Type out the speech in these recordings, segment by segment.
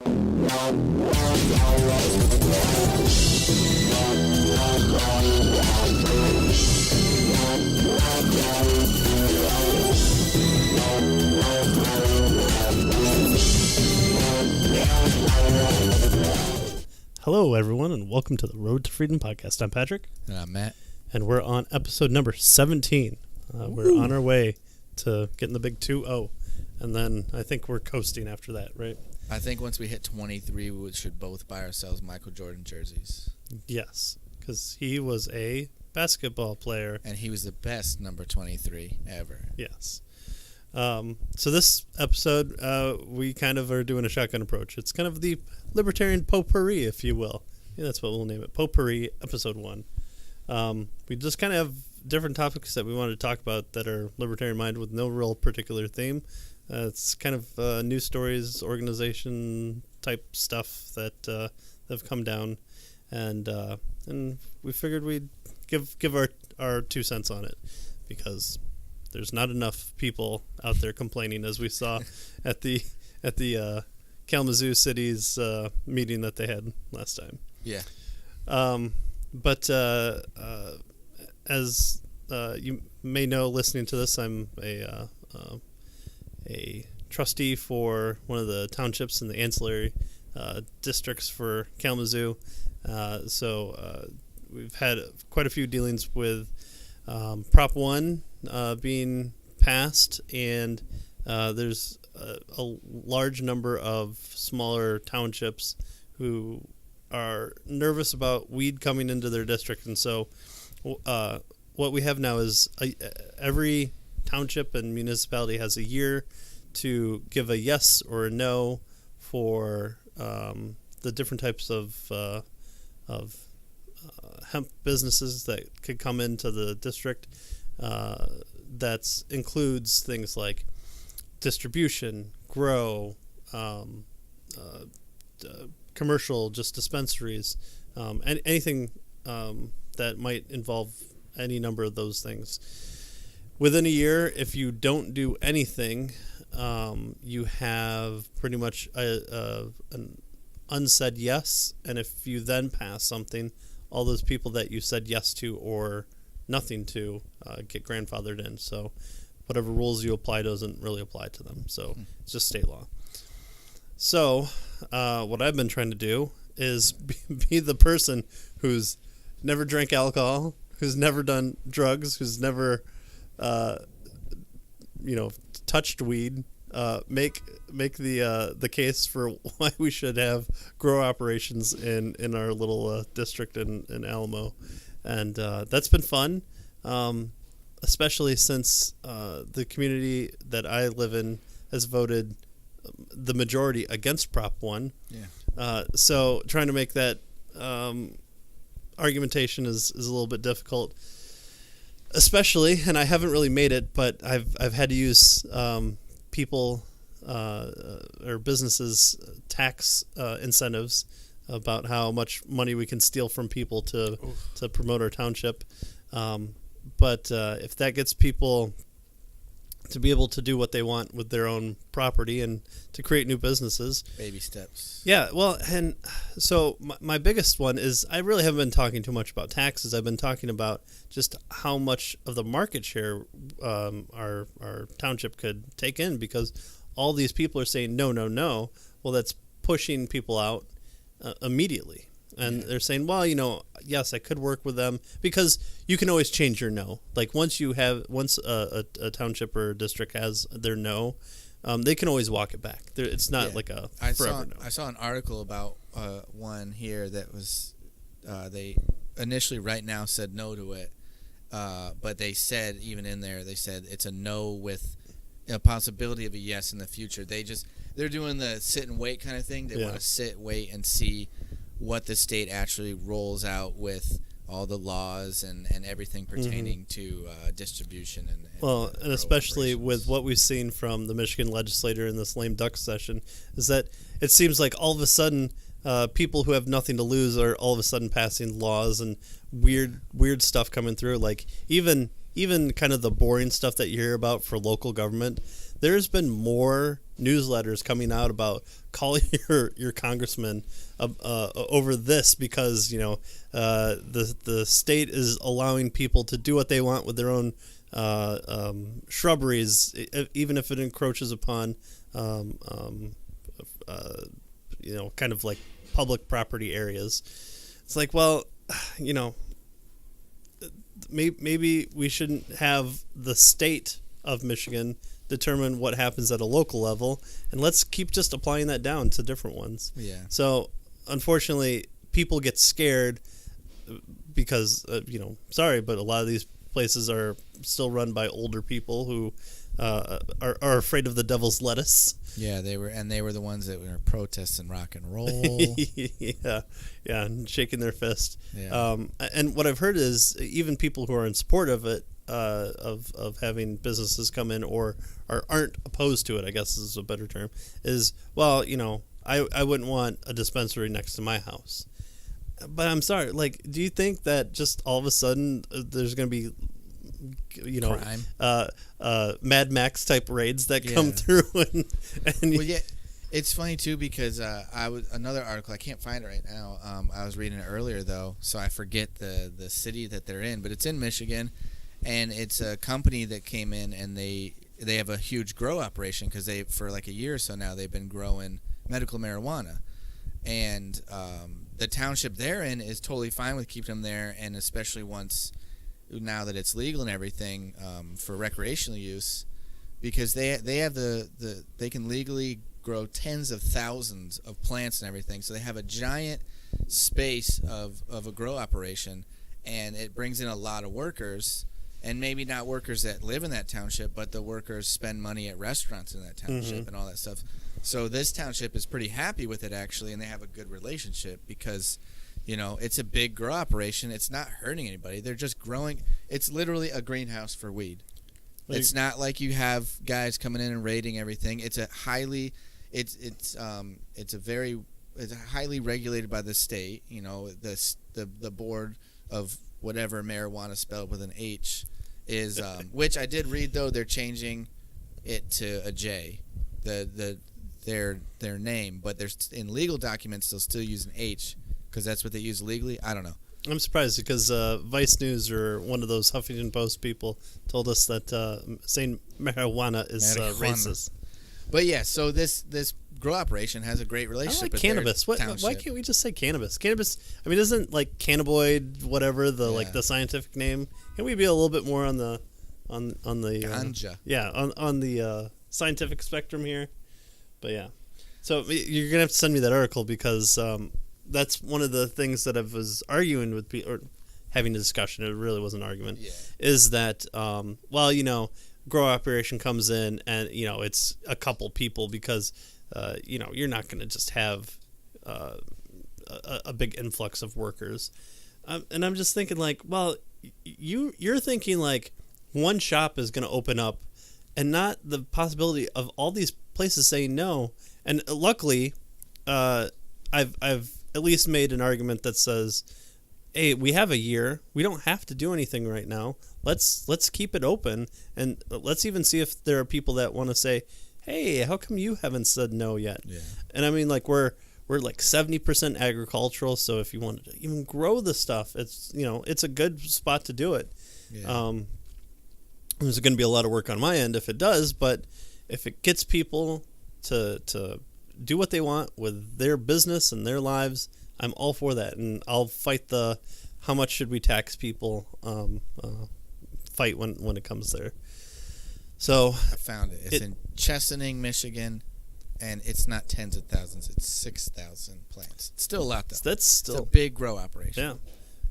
Hello, everyone, and welcome to the Road to Freedom podcast. I'm Patrick. And I'm Matt. And we're on episode number 17. We're on our way to getting the big 2-0. And then I think we're coasting after that, right? I think once we hit 23, we should both buy ourselves Michael Jordan jerseys. Yes, because he was a basketball player. And he was the best number 23 ever. Yes. So this episode, we kind of are doing a shotgun approach. It's kind of the Libertarian Potpourri, if you will. Yeah, that's what we'll name it. Potpourri, episode 1. We just kind of have different topics that we wanted to talk about that are libertarian minded with no real particular theme. It's kind of news stories, organization type stuff that have come down, and we figured we'd give our 2 cents on it, because there's not enough people out there complaining, as we saw at the Kalamazoo city's meeting that they had last time. Yeah. But as you may know, listening to this, I'm a trustee for one of the townships in the ancillary districts for Kalamazoo. So we've had quite a few dealings with Prop 1 being passed, and there's a large number of smaller townships who are nervous about weed coming into their district. And so what we have now is every township and municipality has a year to give a yes or a no for the different types of hemp businesses that could come into the district. That includes things like distribution, grow, commercial, just dispensaries, anything that might involve any number of those things. Within a year, if you don't do anything, you have pretty much an unsaid yes, and if you then pass something, all those people that you said yes to or nothing to get grandfathered in. So whatever rules you apply doesn't really apply to them. So it's just state law. So what I've been trying to do is be the person who's never drank alcohol, who's never done drugs, who's never touched weed, make the case for why we should have grow operations in our little district in Alamo. And that's been fun, especially since the community that I live in has voted the majority against Prop 1. Yeah. So trying to make that argumentation is a little bit difficult, especially, and I haven't really made it, but I've had to use people or businesses tax incentives about how much money we can steal from people to promote our township. But if that gets people to be able to do what they want with their own property and to create new businesses. Baby steps. Yeah, well, and so my biggest one is I really haven't been talking too much about taxes. I've been talking about just how much of the market share our township could take in, because all these people are saying no, no, no. Well, that's pushing people out immediately. And they're saying, well, yes, I could work with them, because you can always change your no. Like once a township or a district has their no, they can always walk it back. It's not like a forever no. I saw an article about one here that was they initially right now said no to it, but they said even in there they said it's a no with a possibility of a yes in the future. They're doing the sit and wait kind of thing. They want to sit, wait, and see what the state actually rolls out with all the laws and everything pertaining to distribution and especially with what we've seen from the Michigan legislator in this lame duck session, is that it seems like all of a sudden people who have nothing to lose are all of a sudden passing laws and weird stuff coming through. Like even kind of the boring stuff that you hear about for local government, there's been more newsletters coming out about call your congressman over this because the state is allowing people to do what they want with their own shrubberies, even if it encroaches upon kind of like public property areas. It's like, well, maybe we shouldn't have the state of Michigan determine what happens at a local level, and let's keep just applying that down to different ones. Yeah. So, unfortunately, people get scared because, sorry, but a lot of these places are still run by older people who are afraid of the devil's lettuce. Yeah, they were the ones that were protesting rock and roll. yeah, and shaking their fist. Yeah. And what I've heard is even people who are in support of it, of having businesses come in or aren't opposed to it, I guess is a better term, is, well, I wouldn't want a dispensary next to my house. But I'm sorry, like, do you think that just all of a sudden there's going to be crime, Mad Max type raids that come through and well, yeah, it's funny too because another article, I can't find it right now. I was reading it earlier though, so I forget the city that they're in, but it's in Michigan, and it's a company that came in and they have a huge grow operation because they, for like a year or so now, they've been growing medical marijuana, and the township they're in is totally fine with keeping them there, and especially now that it's legal and everything for recreational use, because they have they can legally grow tens of thousands of plants and everything, so they have a giant space of a grow operation, and it brings in a lot of workers, and maybe not workers that live in that township, but the workers spend money at restaurants in that township and all that stuff. So this township is pretty happy with it actually, and they have a good relationship because it's a big grow operation. It's not hurting anybody. They're just growing. It's literally a greenhouse for weed. It's not like you have guys coming in and raiding everything. It's a highly, it's highly regulated by the state. The board of whatever marijuana spelled with an H is, which I did read though they're changing it to a J, their name, but they're in legal documents they'll still use an H. Because that's what they use legally? I don't know. I'm surprised because Vice News or one of those Huffington Post people told us that saying marijuana is racist. But yeah, so this grow operation has a great relationship with cannabis. Why can't we just say cannabis? Cannabis, I mean, isn't like cannabinoid, whatever, like the scientific name? Can we be a little bit more on the ganja? On the scientific spectrum here. But yeah. So you're going to have to send me that article because that's one of the things that I was arguing with people, or having a discussion. It really was an argument. Yeah. Is that grow operation comes in and it's a couple people because you're not going to just have a big influx of workers, and I'm just thinking like, well, you're thinking like one shop is going to open up, and not the possibility of all these places saying no. And luckily, I've at least made an argument that says, hey, we have a year. We don't have to do anything right now. Let's keep it open, and let's even see if there are people that want to say, hey, how come you haven't said no yet? Yeah. And I mean, like, we're like 70% agricultural, so if you wanted to even grow the stuff, it's it's a good spot to do it. Yeah. There's going to be a lot of work on my end if it does, but if it gets people to do what they want with their business and their lives, I'm all for that, and I'll fight the how much should we tax people fight when it comes there. So I found it. It's in Chesaning, Michigan, and it's not tens of thousands. It's 6,000 plants. It's still a lot, though. That's still it's a big grow operation. Yeah.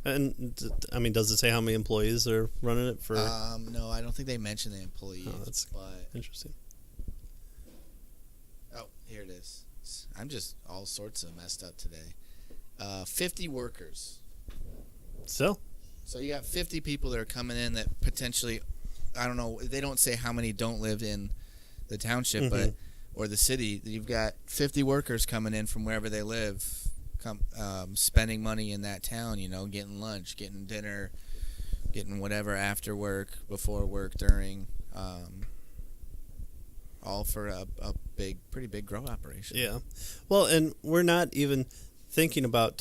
And I mean, does it say how many employees are running it for? No, I don't think they mentioned the employees. Oh, that's interesting. Oh, here it is. I'm just all sorts of messed up today. 50 workers. So you got 50 people that are coming in that potentially, I don't know, they don't say how many don't live in the township, but or the city. You've got 50 workers coming in from wherever they live, spending money in that town, getting lunch, getting dinner, getting whatever after work, before work, during. all for a pretty big grow operation. Yeah. Well, and we're not even thinking about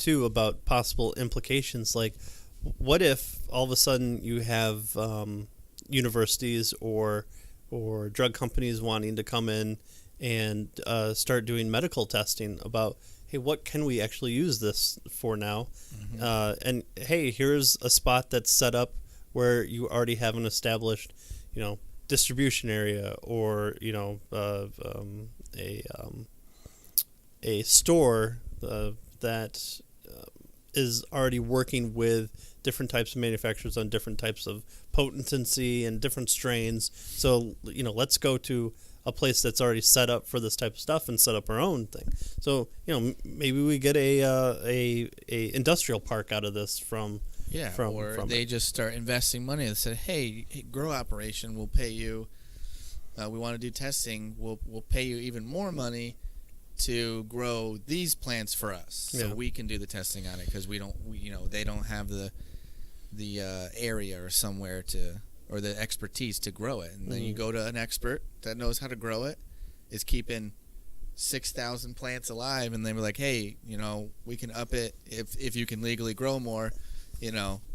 possible implications. Like, what if all of a sudden you have universities or drug companies wanting to come in and start doing medical testing about, hey, what can we actually use this for now? And hey, here's a spot that's set up where you already have an established, distribution area, or a store that is already working with different types of manufacturers on different types of potency and different strains. So let's go to a place that's already set up for this type of stuff and set up our own thing. So maybe we get a industrial park out of this from. Yeah, from they just start investing money and said, hey, grow operation, we'll pay you. We want to do testing. We'll pay you even more money to grow these plants for us, so we can do the testing on it, because they don't have the area or somewhere or the expertise to grow it. And then you go to an expert that knows how to grow it, is keeping 6,000 plants alive, and they were like, hey, we can up it if you can legally grow more.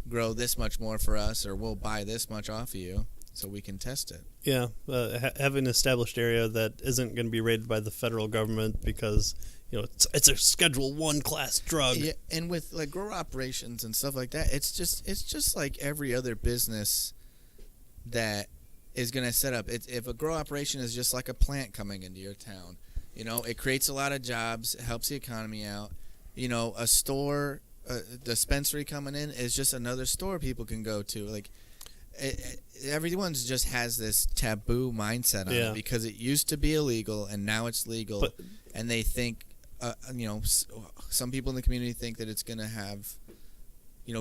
Grow this much more for us, or we'll buy this much off of you so we can test it. Yeah, have an established area that isn't going to be rated by the federal government because, it's a Schedule I class drug. Yeah, and with like grow operations and stuff like that, it's just like every other business that is going to set up. If a grow operation is just like a plant coming into your town, it creates a lot of jobs, it helps the economy out. A store. A dispensary coming in is just another store people can go to. Like, everyone just has this taboo mindset on it because it used to be illegal and now it's legal, and they think, some people in the community think that it's gonna have,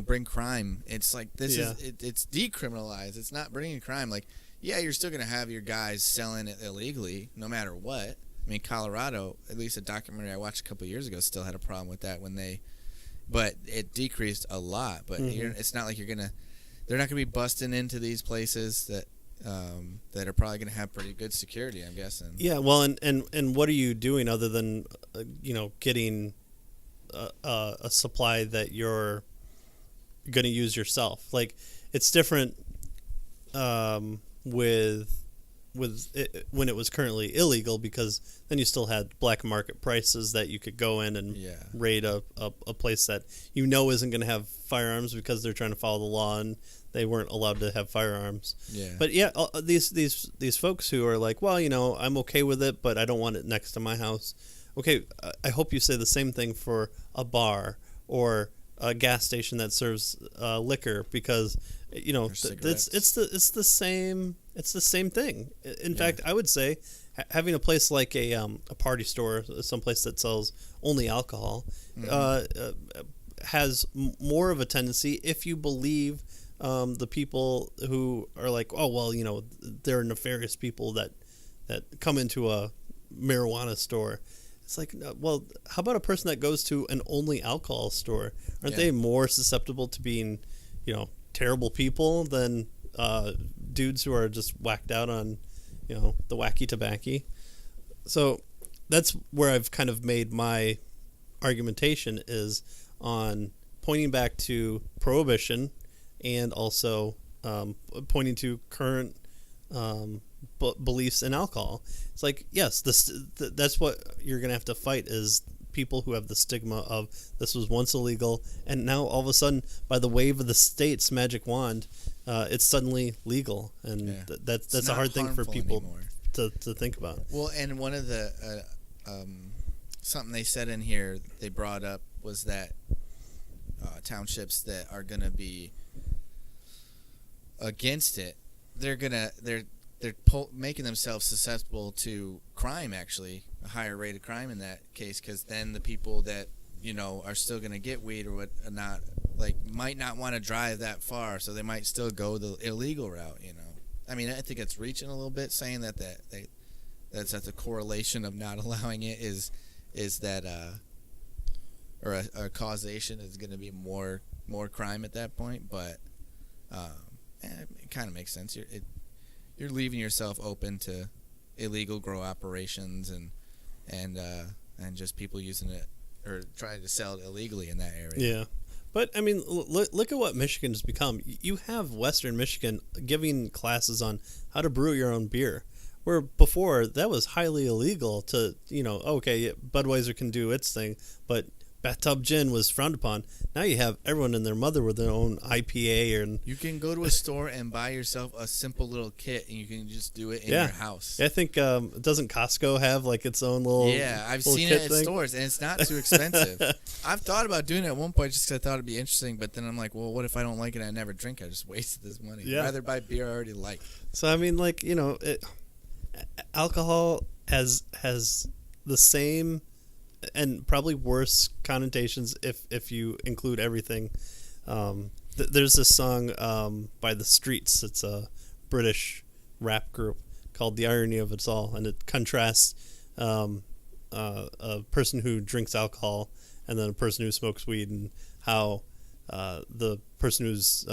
bring crime. It's like it's decriminalized. It's not bringing crime. Like, you're still gonna have your guys selling it illegally no matter what. I mean, Colorado, at least a documentary I watched a couple of years ago, still had a problem with that but it decreased a lot. But it's not like they're not gonna be busting into these places that are probably gonna have pretty good security, I'm guessing. Yeah, well, and what are you doing other than getting a supply that you're gonna use yourself? Like, it's different with it, when it was currently illegal, because then you still had black market prices that you could go in and raid a place that isn't going to have firearms because they're trying to follow the law and they weren't allowed to have firearms. But these folks who are like, well, I'm okay with it, but I don't want it next to my house. Okay, I hope you say the same thing for a bar or a gas station that serves liquor, because it's the same thing. In fact, I would say having a place like a party store, someplace that sells only alcohol, has more of a tendency, if you believe the people who are like, oh well, they're nefarious people that come into a marijuana store. It's like, well, how about a person that goes to an only alcohol store? Aren't they more susceptible to being, terrible people than dudes who are just whacked out on, the wacky tobacco? So that's where I've kind of made my argumentation, is on pointing back to prohibition and also pointing to current beliefs in alcohol. It's like, yes, that's what you're going to have to fight, is people who have the stigma of this was once illegal and now all of a sudden, by the wave of the state's magic wand, it's suddenly legal, and that's a hard thing for people to think about. Well, and one of the something they said in here they brought up was that townships that are going to be against it, they're making themselves susceptible to crime, actually, a higher rate of crime in that case, because then the people that are still going to get weed or what not, like, might not want to drive that far, so they might still go the illegal route. I mean, I think it's reaching a little bit, saying that's the correlation of not allowing it is that or a causation is going to be more crime at that point, but it kind of makes sense. You're leaving yourself open to illegal grow operations and just people using it or trying to sell it illegally in that area. Yeah. But, I mean, look at what Michigan has become. You have Western Michigan giving classes on how to brew your own beer, where before that was highly illegal to, okay, Budweiser can do its thing, but bathtub gin was frowned upon. Now you have everyone and their mother with their own IPA. And you can go to a store and buy yourself a simple little kit, and you can just do it in your house. I think, doesn't Costco have like its own little I've little seen kit it at thing? stores, and it's not too expensive. I've thought about doing it at one point just because I thought it'd be interesting, but then I'm like, well, what if I don't like it and I never drink it? I just wasted this money. Yeah. I'd rather buy beer I already like. So, I mean, like, alcohol has the same and probably worse connotations if you include everything. There's this song by The Streets. It's a British rap group called The Irony of It All, and it contrasts a person who drinks alcohol and then a person who smokes weed, and how the person who's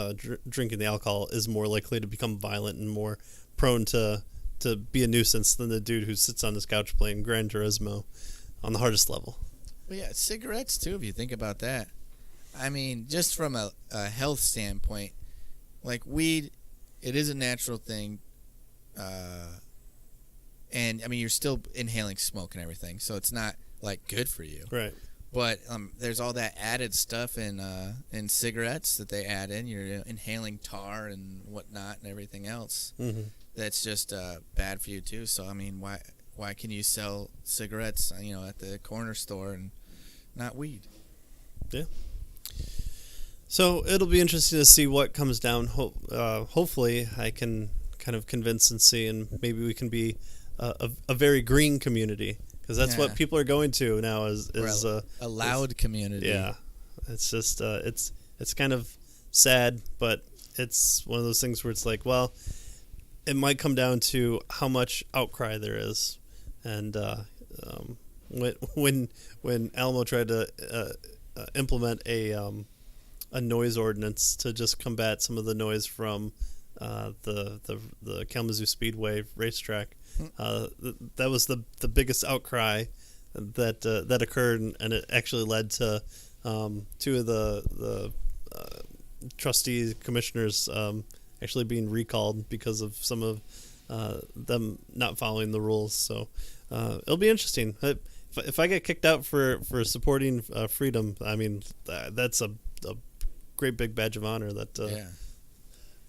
drinking the alcohol is more likely to become violent and more prone to be a nuisance than the dude who sits on his couch playing Gran Turismo on the hardest level. Well, yeah, cigarettes too, if you think about that. I mean, just from a health standpoint, like weed, it is a natural thing. And, I mean, you're still inhaling smoke and everything, so it's not, like, good for you. Right. But there's all that added stuff in cigarettes that they add in. You're inhaling tar and whatnot and everything else. Mm-hmm. That's just bad for you, too. So, I mean, why can you sell cigarettes, at the corner store and not weed? Yeah. So it'll be interesting to see what comes down. Hopefully, I can kind of convince and see, and maybe we can be a very green community, because that's what people are going to now. Is a loud community? Yeah, it's just it's kind of sad, but it's one of those things where it's like, well, it might come down to how much outcry there is, and when Alamo tried to implement a noise ordinance to just combat some of the noise from the Kalamazoo Speedway racetrack, that was the biggest outcry that occurred, and it actually led to two of the trustee commissioners actually being recalled because of some of them not following the rules. So it'll be interesting. If I get kicked out for supporting freedom, I mean, that's a great big badge of honor.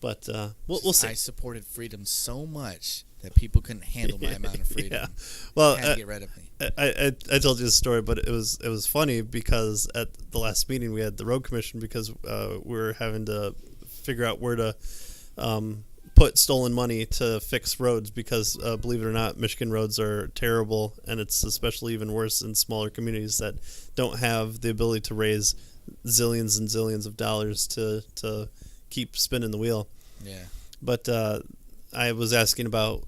But we'll see. I supported freedom so much that people couldn't handle my amount of freedom. Yeah. Well, had to get rid of me. I told you this story, but it was funny because at the last meeting we had the road commission, because we were having to figure out where to put stolen money to fix roads, because believe it or not, Michigan roads are terrible, and it's especially even worse in smaller communities that don't have the ability to raise zillions and zillions of dollars to keep spinning the wheel. Yeah. But I was asking about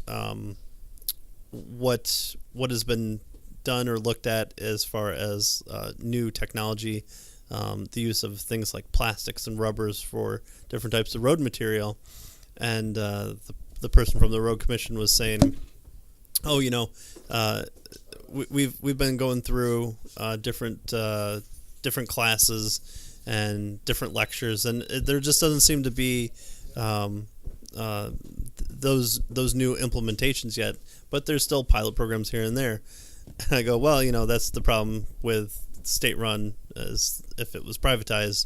what has been done or looked at as far as new technology, the use of things like plastics and rubbers for different types of road material. And the person from the road commission was saying, "Oh, we've been going through different classes and different lectures, and there just doesn't seem to be those new implementations yet. But there's still pilot programs here and there." And I go, "Well, that's the problem with state-run. As if it was privatized,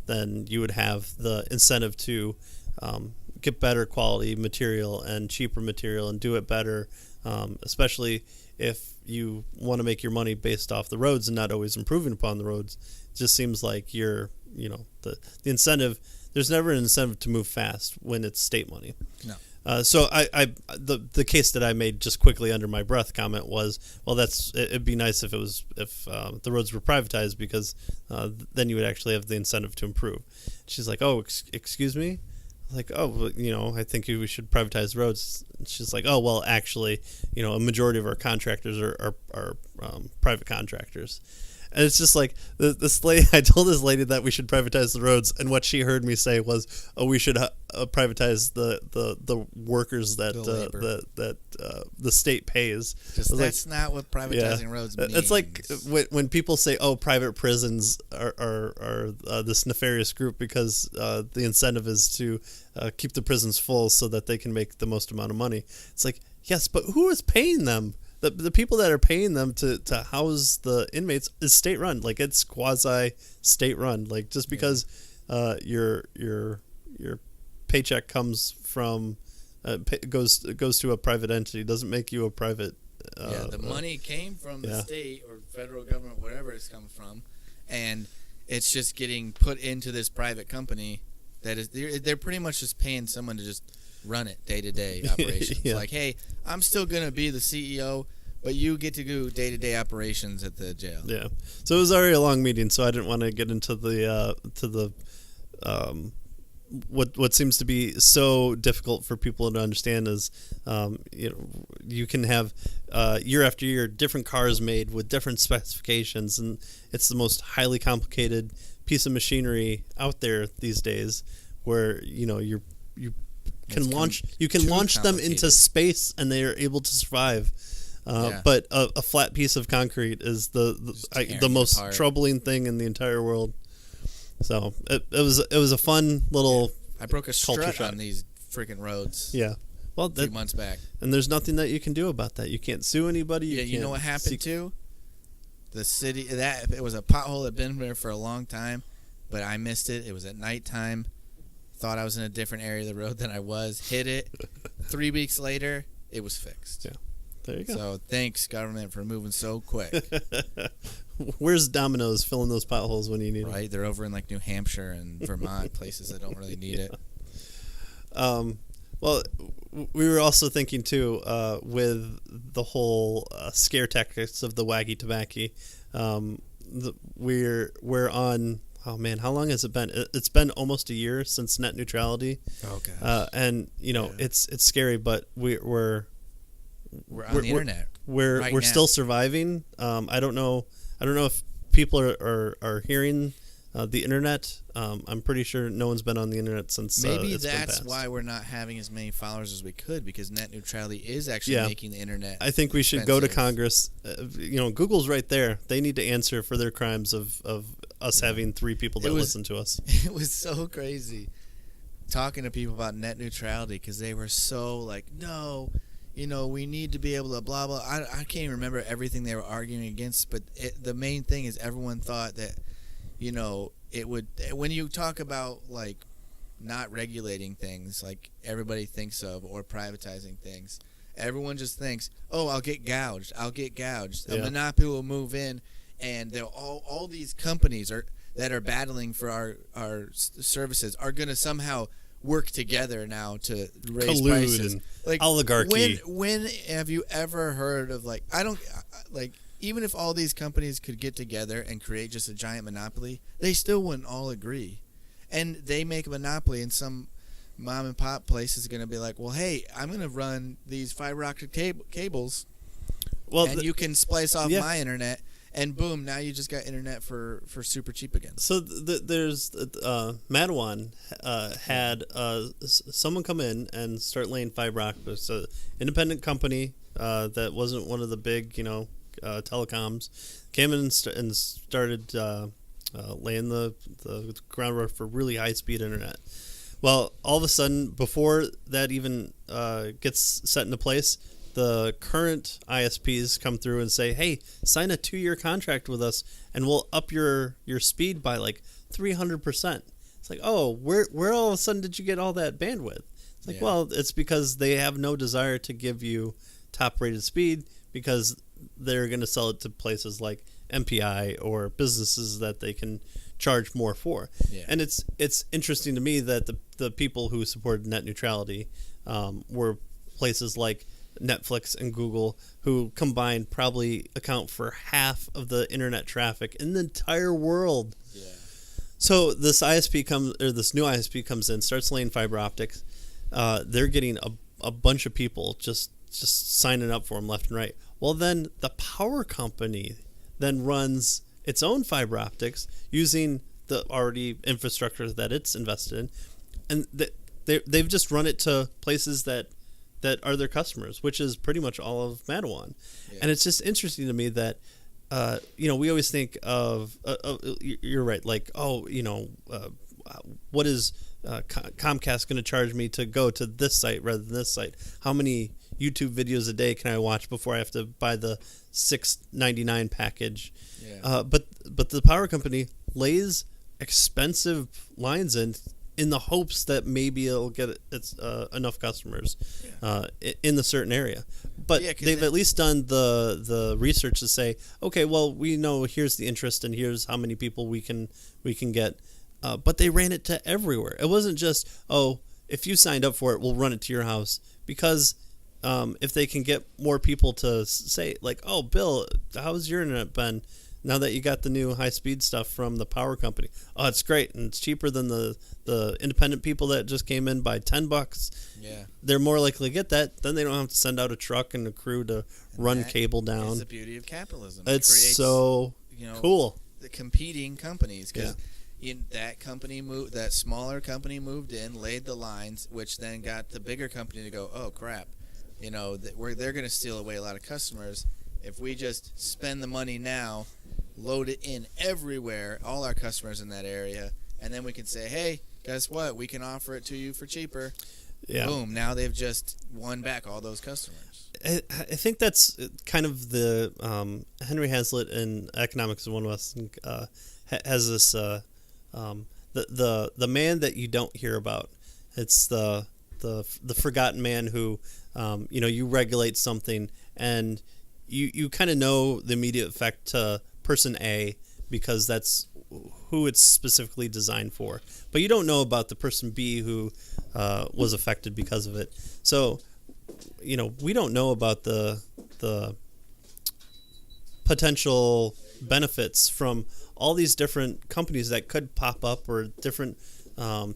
then you would have the incentive to get better quality material and cheaper material and do it better, especially if you want to make your money based off the roads and not always improving upon the roads. It just seems like the incentive. There's never an incentive to move fast when it's state money." No. So the case that I made just quickly under my breath comment was, well, it'd be nice if the roads were privatized, because then you would actually have the incentive to improve. She's like, "Oh, excuse me?" Like, "Oh, well, I think we should privatize the roads." And she's like, "Oh, well, actually, a majority of our contractors are private contractors." And it's just like this lady. I told this lady that we should privatize the roads, and what she heard me say was, "Oh, we should privatize the workers that The labor. the state pays. That's not what privatizing roads means. It's like when people say, "Oh, private prisons are this nefarious group because the incentive is to keep the prisons full so that they can make the most amount of money." It's like, yes, but who is paying them? The people that are paying them to house the inmates is state run. Like, it's quasi state run. Like, just because your paycheck comes from goes to a private entity doesn't make you a private. The money came from the state or federal government, wherever it's come from, and it's just getting put into this private company that is they're pretty much just paying someone to just run it day-to-day operations. Like, hey, I'm still gonna be the CEO, but you get to do day-to-day operations at the jail. Yeah. So it was already a long meeting, so I didn't want to get into the what seems to be so difficult for people to understand is you can have year after year different cars made with different specifications, and it's the most highly complicated piece of machinery out there these days, where you can launch them into space and they are able to survive. But a flat piece of concrete is the most troubling thing in the entire world. So it was a fun little. I broke a strut on these freaking roads. Yeah, well, a few months back, and there's nothing that you can do about that. You can't sue anybody. You know what happened too? The city it was a pothole that had been there for a long time, but I missed it. It was at nighttime. Thought I was in a different area of the road than I was. Hit it. 3 weeks later, it was fixed. Yeah, there you go. So thanks, government, for moving so quick. Where's Domino's filling those potholes when you need them? Right, they're over in like New Hampshire and Vermont, places that don't really need it. Well, we were also thinking too, with the whole scare tactics of the waggy tobacco. We're on. Oh man, how long has it been? It's been almost a year since net neutrality. Oh gosh. And it's scary, but we're on the internet. We're still surviving. I don't know if people are hearing the internet. I'm pretty sure no one's been on the internet since. Maybe that's why we're not having as many followers as we could, because net neutrality is actually making the internet. I think we should go to Congress. Google's right there. They need to answer for their crimes of us having 3 people that listen to us. It was so crazy talking to people about net neutrality, because they were so like, no, we need to be able to blah blah. I can't even remember everything they were arguing against, but the main thing is everyone thought that it would, when you talk about like not regulating things like everybody thinks of, or privatizing things, everyone just thinks, oh, I'll get gouged. A monopoly will move in, and they'll all these companies that are battling for our services are going to somehow work together now to raise prices. And like oligarchy. When have you ever heard of even if all these companies could get together and create just a giant monopoly, they still wouldn't all agree. And they make a monopoly, and some mom and pop place is going to be like, well, hey, I'm going to run these fiber optic cables, and you can splice off my internet, and boom, now you just got internet for super cheap again. So there's Madawan had someone come in and start laying fiber optics. So independent company that wasn't one of the big telecoms came in and started laying the groundwork for really high speed internet. Well, all of a sudden, before that even gets set into place, the current ISPs come through and say, hey, sign a 2-year contract with us and we'll up your speed by like 300%. It's like, oh, where all of a sudden did you get all that bandwidth? It's like, well, it's because they have no desire to give you top rated speed, because they're going to sell it to places like MPI or businesses that they can charge more for. Yeah. And it's interesting to me that the people who supported net neutrality were places like Netflix and Google, who combined probably account for half of the internet traffic in the entire world. Yeah. So this new ISP comes in, starts laying fiber optics. They're getting a bunch of people just signing up for them left and right. Well, then the power company then runs its own fiber optics using the already infrastructure that it's invested in, and they've just run it to places that are their customers, which is pretty much all of Madawan. Yeah. And it's just interesting to me that we always think of you're right, like, what is Comcast going to charge me to go to this site rather than this site? How many YouTube videos a day can I watch before I have to buy the $6.99 package? Yeah. But the power company lays expensive lines in the hopes that maybe it'll get enough customers in the certain area. But they've at least done the research to say, okay, well, we know here's the interest and here's how many people we can get. But they ran it to everywhere. It wasn't just, if you signed up for it, we'll run it to your house. Because if they can get more people to say, like, oh, Bill, how's your internet been now that you got the new high-speed stuff from the power company? Oh, it's great, and it's cheaper than the independent people that just came in by $10. Yeah, they're more likely to get that. Then they don't have to send out a truck and a crew to run cable down. That's the beauty of capitalism. It's so cool. The competing companies, because that smaller company moved in, laid the lines, which then got the bigger company to go, oh crap, they're going to steal away a lot of customers. If we just spend the money now, load it in everywhere, all our customers in that area, and then we can say, hey, guess what? We can offer it to you for cheaper. Yeah. Boom. Now they've just won back all those customers. I think that's kind of the Henry Hazlitt in Economics 101 has this the man that you don't hear about. It's the forgotten man who you regulate something and you kind of know the immediate effect to person A because that's who it's specifically designed for, but you don't know about the person B who was affected because of it. So we don't know about the potential benefits from all these different companies that could pop up, or different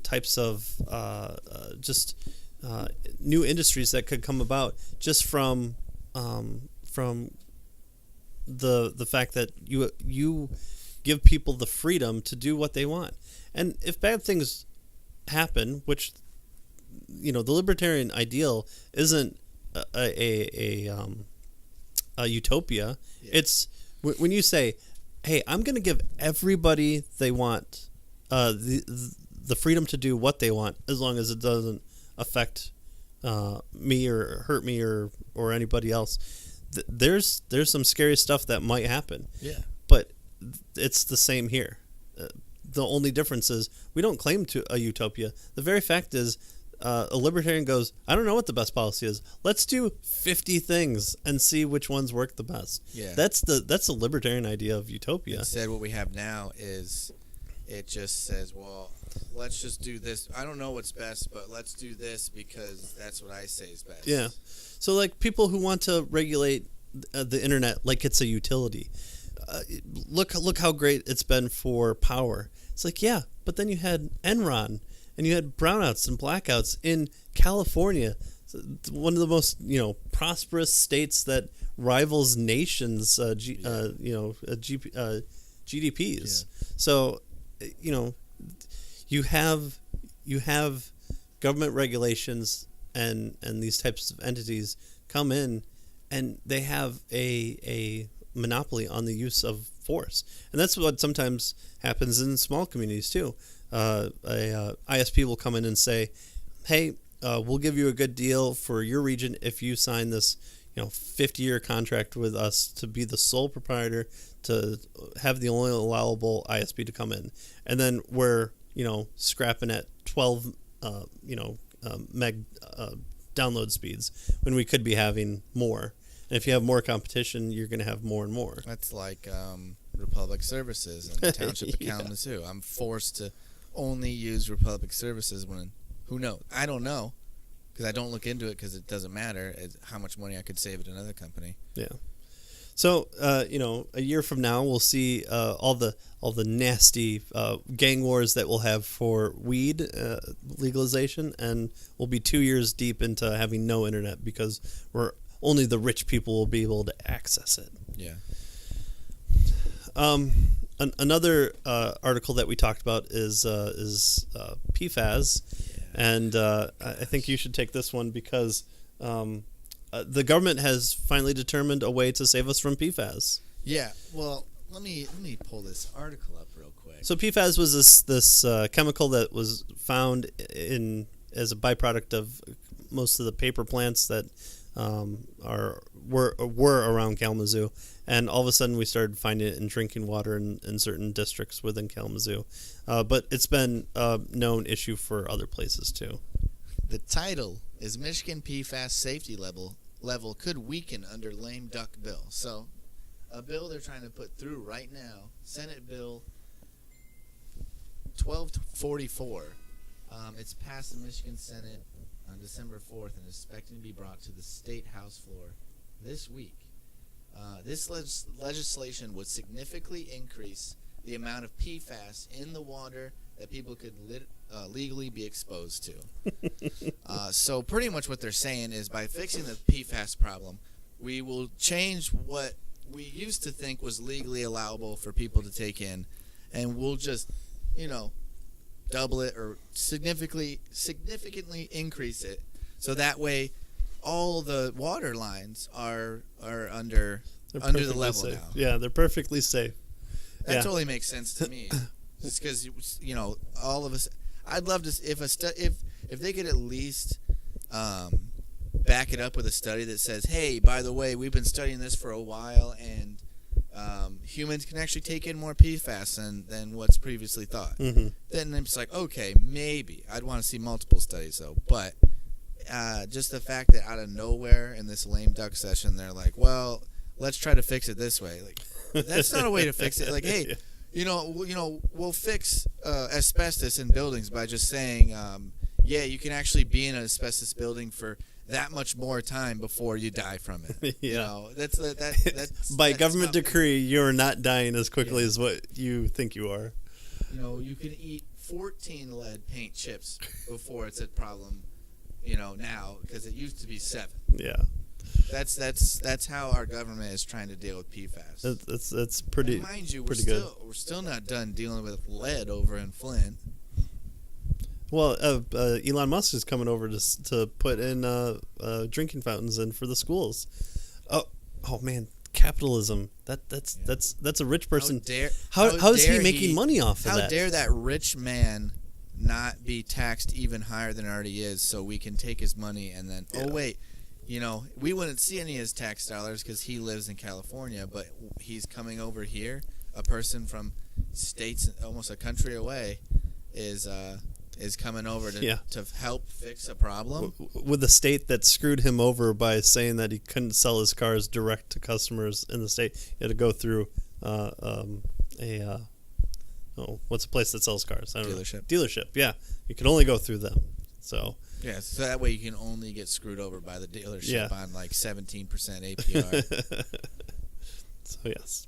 types of new industries that could come about just from the fact that you give people the freedom to do what they want. And if bad things happen, which the libertarian ideal isn't a utopia. Yeah. It's when you say, hey, I'm going to give everybody they want the freedom to do what they want, as long as it doesn't affect me or hurt me or anybody else. There's some scary stuff that might happen. Yeah. But it's the same here. The only difference is we don't claim to a utopia. The very fact is, a libertarian goes, I don't know what the best policy is. Let's do 50 things and see which ones work the best. Yeah. That's the libertarian idea of utopia. Instead, what we have now is it just says, well, let's just do this. I don't know what's best, but let's do this because that's what I say is best. Yeah. So like people who want to regulate the internet like it's a utility. Look how great it's been for power. It's like, yeah, but then you had Enron and you had brownouts and blackouts in California, one of the most prosperous states that rivals nations GDPs. Yeah. So you have government regulations and these types of entities come in, and they have a monopoly on the use of force, and that's what sometimes happens in small communities too. A ISP will come in and say, hey, we'll give you a good deal for your region if you sign this 50-year contract with us to be the sole proprietor, to have the only allowable ISP to come in. And then we're scrapping at 12 meg download speeds when we could be having more. And if you have more competition, you're going to have more and more. That's like Republic Services and Township of Kalamazoo. I'm forced to only use Republic Services when, who knows? I don't know, because I don't look into it because it doesn't matter how much money I could save at another company. Yeah. So, a year from now, we'll see all the nasty gang wars that we'll have for weed legalization, and we'll be 2 years deep into having no internet because only the rich people will be able to access it. Yeah. Another article that we talked about is PFAS, And I think you should take this one because the government has finally determined a way to save us from PFAS. Yeah. Well, let me pull this article up real quick. So PFAS was this chemical that was found as a byproduct of most of the paper plants that were around Kalamazoo, and all of a sudden we started finding it in drinking water in certain districts within Kalamazoo. But it's been a known issue for other places too. The title is Michigan PFAS Safety Level Could Weaken Under Lame Duck Bill. So a bill they're trying to put through right now, Senate Bill 1244. It's passed the Michigan Senate on December 4th and is expected to be brought to the State House floor this week. This legislation would significantly increase the amount of PFAS in the water that people could legally be exposed to. So pretty much what they're saying is by fixing the PFAS problem, we will change what we used to think was legally allowable for people to take in, and we'll just, double it or significantly increase it, so that way all the water lines are under the level safe. now. Yeah, they're perfectly safe. That totally makes sense to me. Just because all of us, I'd love to if they could at least back it up with a study that says, hey, by the way, we've been studying this for a while, and humans can actually take in more PFAS than what's previously thought. Mm-hmm. Then it's like, okay, maybe. I'd want to see multiple studies, though. But just the fact that out of nowhere in this lame duck session, they're like, well, let's try to fix it this way. Like, that's not a way to fix it. Like, hey, we'll fix asbestos in buildings by just saying, you can actually be in an asbestos building for that much more time before you die from it. Yeah. That's by government decree, you're not dying as quickly as what you think you are. You can eat 14 lead paint chips before it's a problem, now, because it used to be 7. Yeah. That's how our government is trying to deal with PFAS. That's pretty. And mind you, good. We're still not done dealing with lead over in Flint. Well, Elon Musk is coming over to put in drinking fountains in for the schools. Oh man, capitalism. That's a rich person. How is he making money off of that? How dare that rich man not be taxed even higher than it already is, so we can take his money and then we wouldn't see any of his tax dollars because he lives in California, but he's coming over here. A person from states almost a country away is coming over to help fix a problem. With the state that screwed him over by saying that he couldn't sell his cars direct to customers in the state. He had to go through what's a place that sells cars? I don't know. Dealership, yeah. You can only go through them. So that way you can only get screwed over by the dealership on like 17% APR. So yes.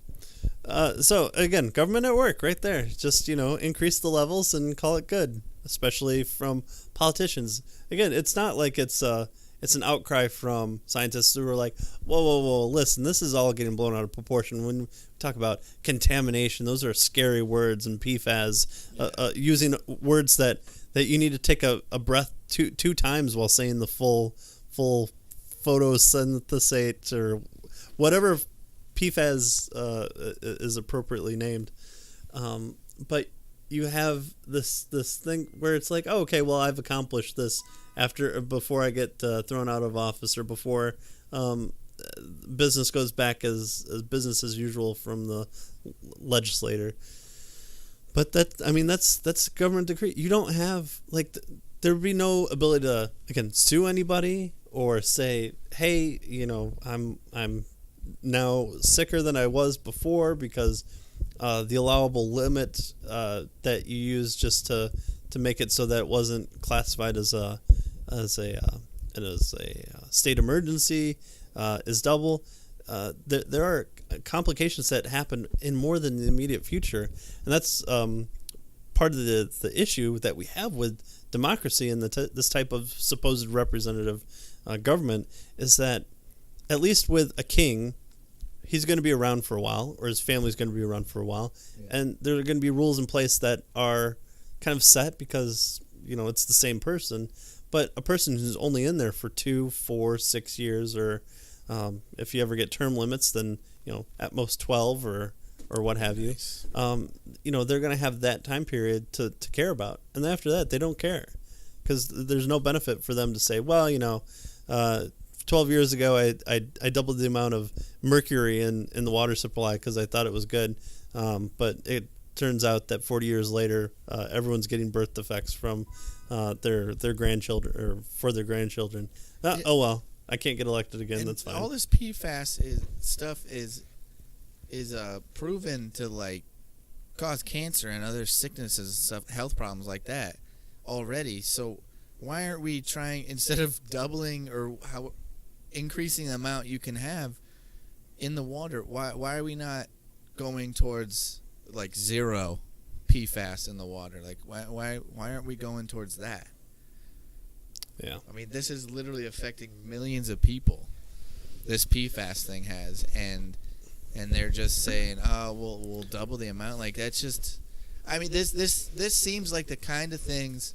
So again, government at work right there. Just increase the levels and call it good, especially from politicians. Again, it's not like it's an outcry from scientists who are like, whoa, listen, this is all getting blown out of proportion. When we talk about contamination, those are scary words, and PFAS, using words that you need to take a breath two times while saying the full photosynthesate or whatever PFAS is appropriately named. But you have this thing where it's like, oh, okay, well, I've accomplished this before I get thrown out of office, or before business goes back as business as usual from the legislator. But that's government decree. You don't have there would be no ability to sue anybody or say, hey, I'm now sicker than I was before because the allowable limit that you used just to make it so that it wasn't classified as a state emergency is double. There are complications that happen in more than the immediate future, and that's part of the issue that we have with democracy and this type of supposed representative government is that at least with a king, he's going to be around for a while, or his family's going to be around for a while, and there are going to be rules in place that are kind of set because it's the same person. But a person who's only in there for 2, 4, 6 years, or if you ever get term limits, then at most 12 or what have you. They're going to have that time period to care about, and then after that they don't care, because there's no benefit for them to say, well, 12 years ago I doubled the amount of mercury in the water supply because I thought it was good, but it turns out that 40 years later everyone's getting birth defects from their grandchildren, or for their grandchildren. Oh well, I can't get elected again. That's fine. All this PFAS stuff is proven to like cause cancer and other sicknesses and stuff, health problems like that already. So why aren't we trying, instead of doubling or increasing the amount you can have in the water, why are we not going towards like zero PFAS in the water? Like why aren't we going towards that? Yeah. I mean, this is literally affecting millions of people. This PFAS thing has, and they're just saying, "Oh, we'll double the amount." Like, that's just, I mean, this seems like the kind of things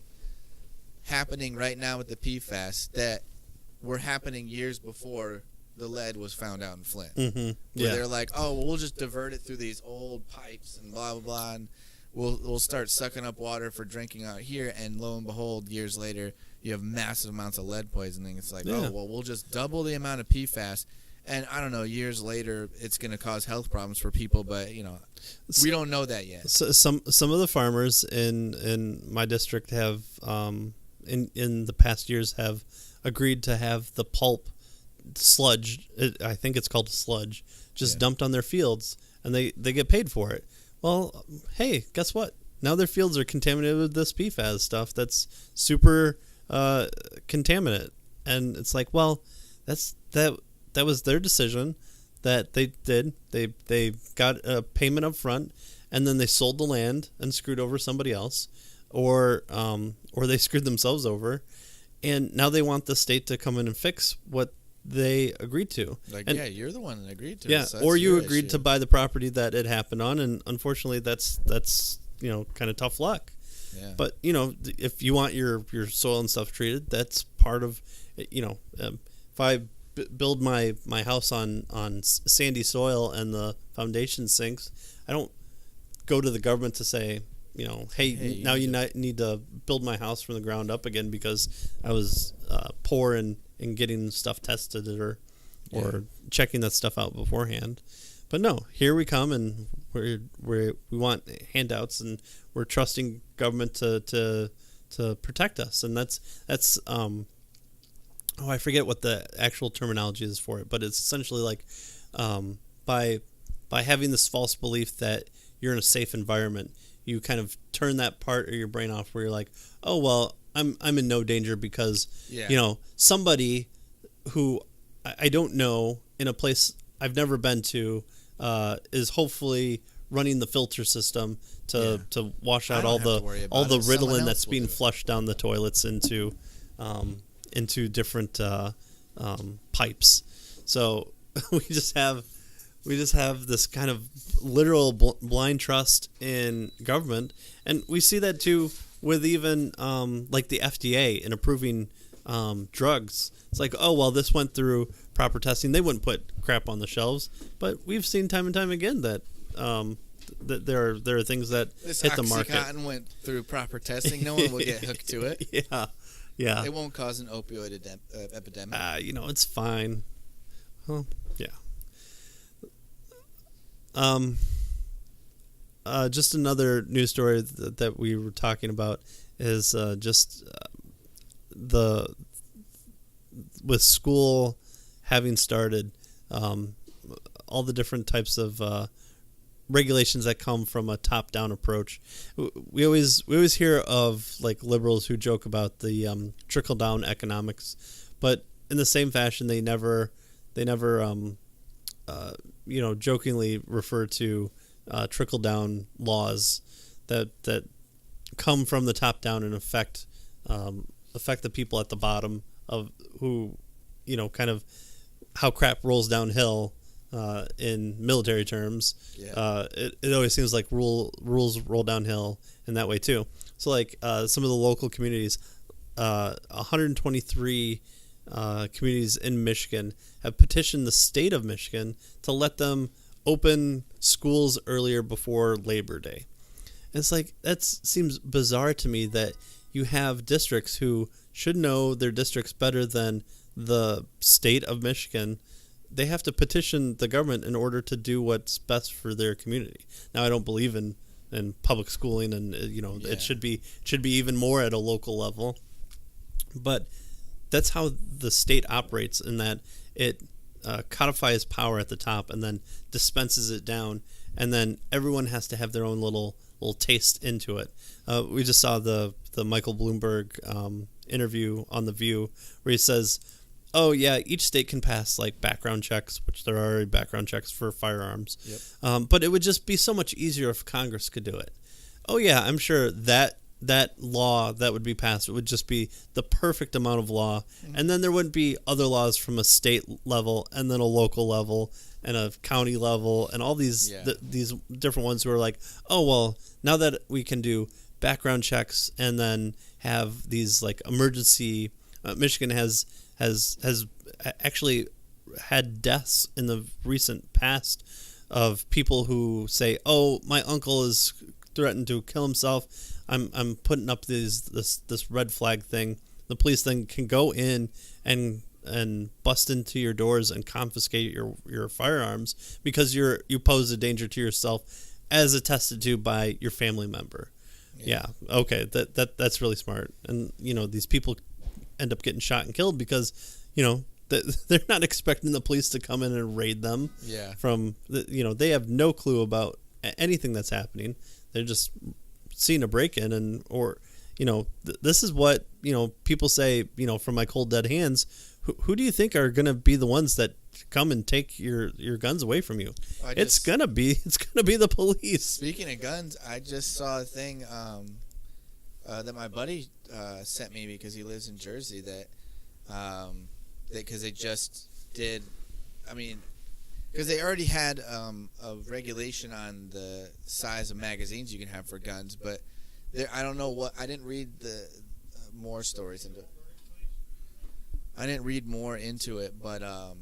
happening right now with the PFAS that were happening years before the lead was found out in Flint. Mm-hmm. Where they're like, "Oh, well, we'll just divert it through these old pipes and blah blah blah, and we'll start sucking up water for drinking out here." And lo and behold, years later, you have massive amounts of lead poisoning. It's like, oh, well, we'll just double the amount of PFAS, and I don't know, years later, it's going to cause health problems for people, but we don't know that yet. So some of the farmers in my district have, in the past years, have agreed to have the pulp sludge. I think it's called sludge, just dumped on their fields, and they get paid for it. Well, hey, guess what? Now their fields are contaminated with this PFAS stuff that's super contaminant, and it's like, well, that was their decision that they did. They got a payment up front, and then they sold the land and screwed over somebody else, or they screwed themselves over, and now they want the state to come in and fix what they agreed to. Like, and, you're the one that agreed to it. Yeah, So or you agreed issue to buy the property that it happened on, and unfortunately that's kind of tough luck. Yeah. But if you want your soil and stuff treated, that's part of if I build my house on sandy soil and the foundation sinks, I don't go to the government to say, hey, now you need to build my house from the ground up again because I was poor in getting stuff tested or checking that stuff out beforehand. But no, here we come, and we want handouts, and we're trusting government to protect us, and that's I forget what the actual terminology is for it, but it's essentially like by having this false belief that you're in a safe environment, you kind of turn that part of your brain off where you're like, oh well, I'm in no danger because somebody who I don't know in a place I've never been to is hopefully running the filter system to wash out all the Ritalin that's being flushed down the toilets into different pipes. So we just have this kind of literal blind trust in government, and we see that too with even like the FDA in approving drugs. It's like, oh well, this went through proper testing. They wouldn't put crap on the shelves, but we've seen time and time again that that there are things that hit the market. This Oxycontin went through proper testing. No one will get hooked to it. Yeah. It won't cause an opioid epidemic. It's fine. Well, yeah. Just another news story that we were talking about is with school having started, all the different types of regulations that come from a top-down approach. We always hear of like liberals who joke about the trickle-down economics, but in the same fashion, they never jokingly refer to trickle-down laws that come from the top down and affect the people at the bottom of who, kind of how crap rolls downhill in military terms. Yeah. It always seems like rules roll downhill in that way too. So like some of the local communities, 123 communities in Michigan have petitioned the state of Michigan to let them open schools earlier before Labor Day. And it's like, that seems bizarre to me that you have districts who should know their districts better than the state of Michigan. They have to petition the government in order to do what's best for their community. Now, I don't believe in public schooling, and it should be even more at a local level. But that's how the state operates, in that it codifies power at the top and then dispenses it down, and then everyone has to have their own little taste into it. We just saw the Michael Bloomberg interview on The View, where he says, oh yeah, each state can pass like background checks, which there are already background checks for firearms. Yep. But it would just be so much easier if Congress could do it. Oh yeah, I'm sure that law that would be passed, it would just be the perfect amount of law. And then there wouldn't be other laws from a state level and then a local level and a county level and all these these different ones who are like, oh well, now that we can do background checks and then have these like emergency, Michigan has actually had deaths in the recent past of people who say, oh, my uncle is threatened to kill himself. I'm putting up this red flag thing. The police then can go in and bust into your doors and confiscate your firearms because you pose a danger to yourself, as attested to by your family member. Yeah. Okay. That's really smart. And these people end up getting shot and killed because they're not expecting the police to come in and raid them. Yeah. They have no clue about anything that's happening. They're just seeing a break-in, this is what people say, from my cold dead hands. Who do you think are going to be the ones that come and take your guns away from you? It's gonna be the police. Speaking of guns, I just saw a thing that my buddy sent me because he lives in Jersey. Because they just did, because they already had a regulation on the size of magazines you can have for guns, but I don't know what. I didn't read the more stories into it. I didn't read more into it, but I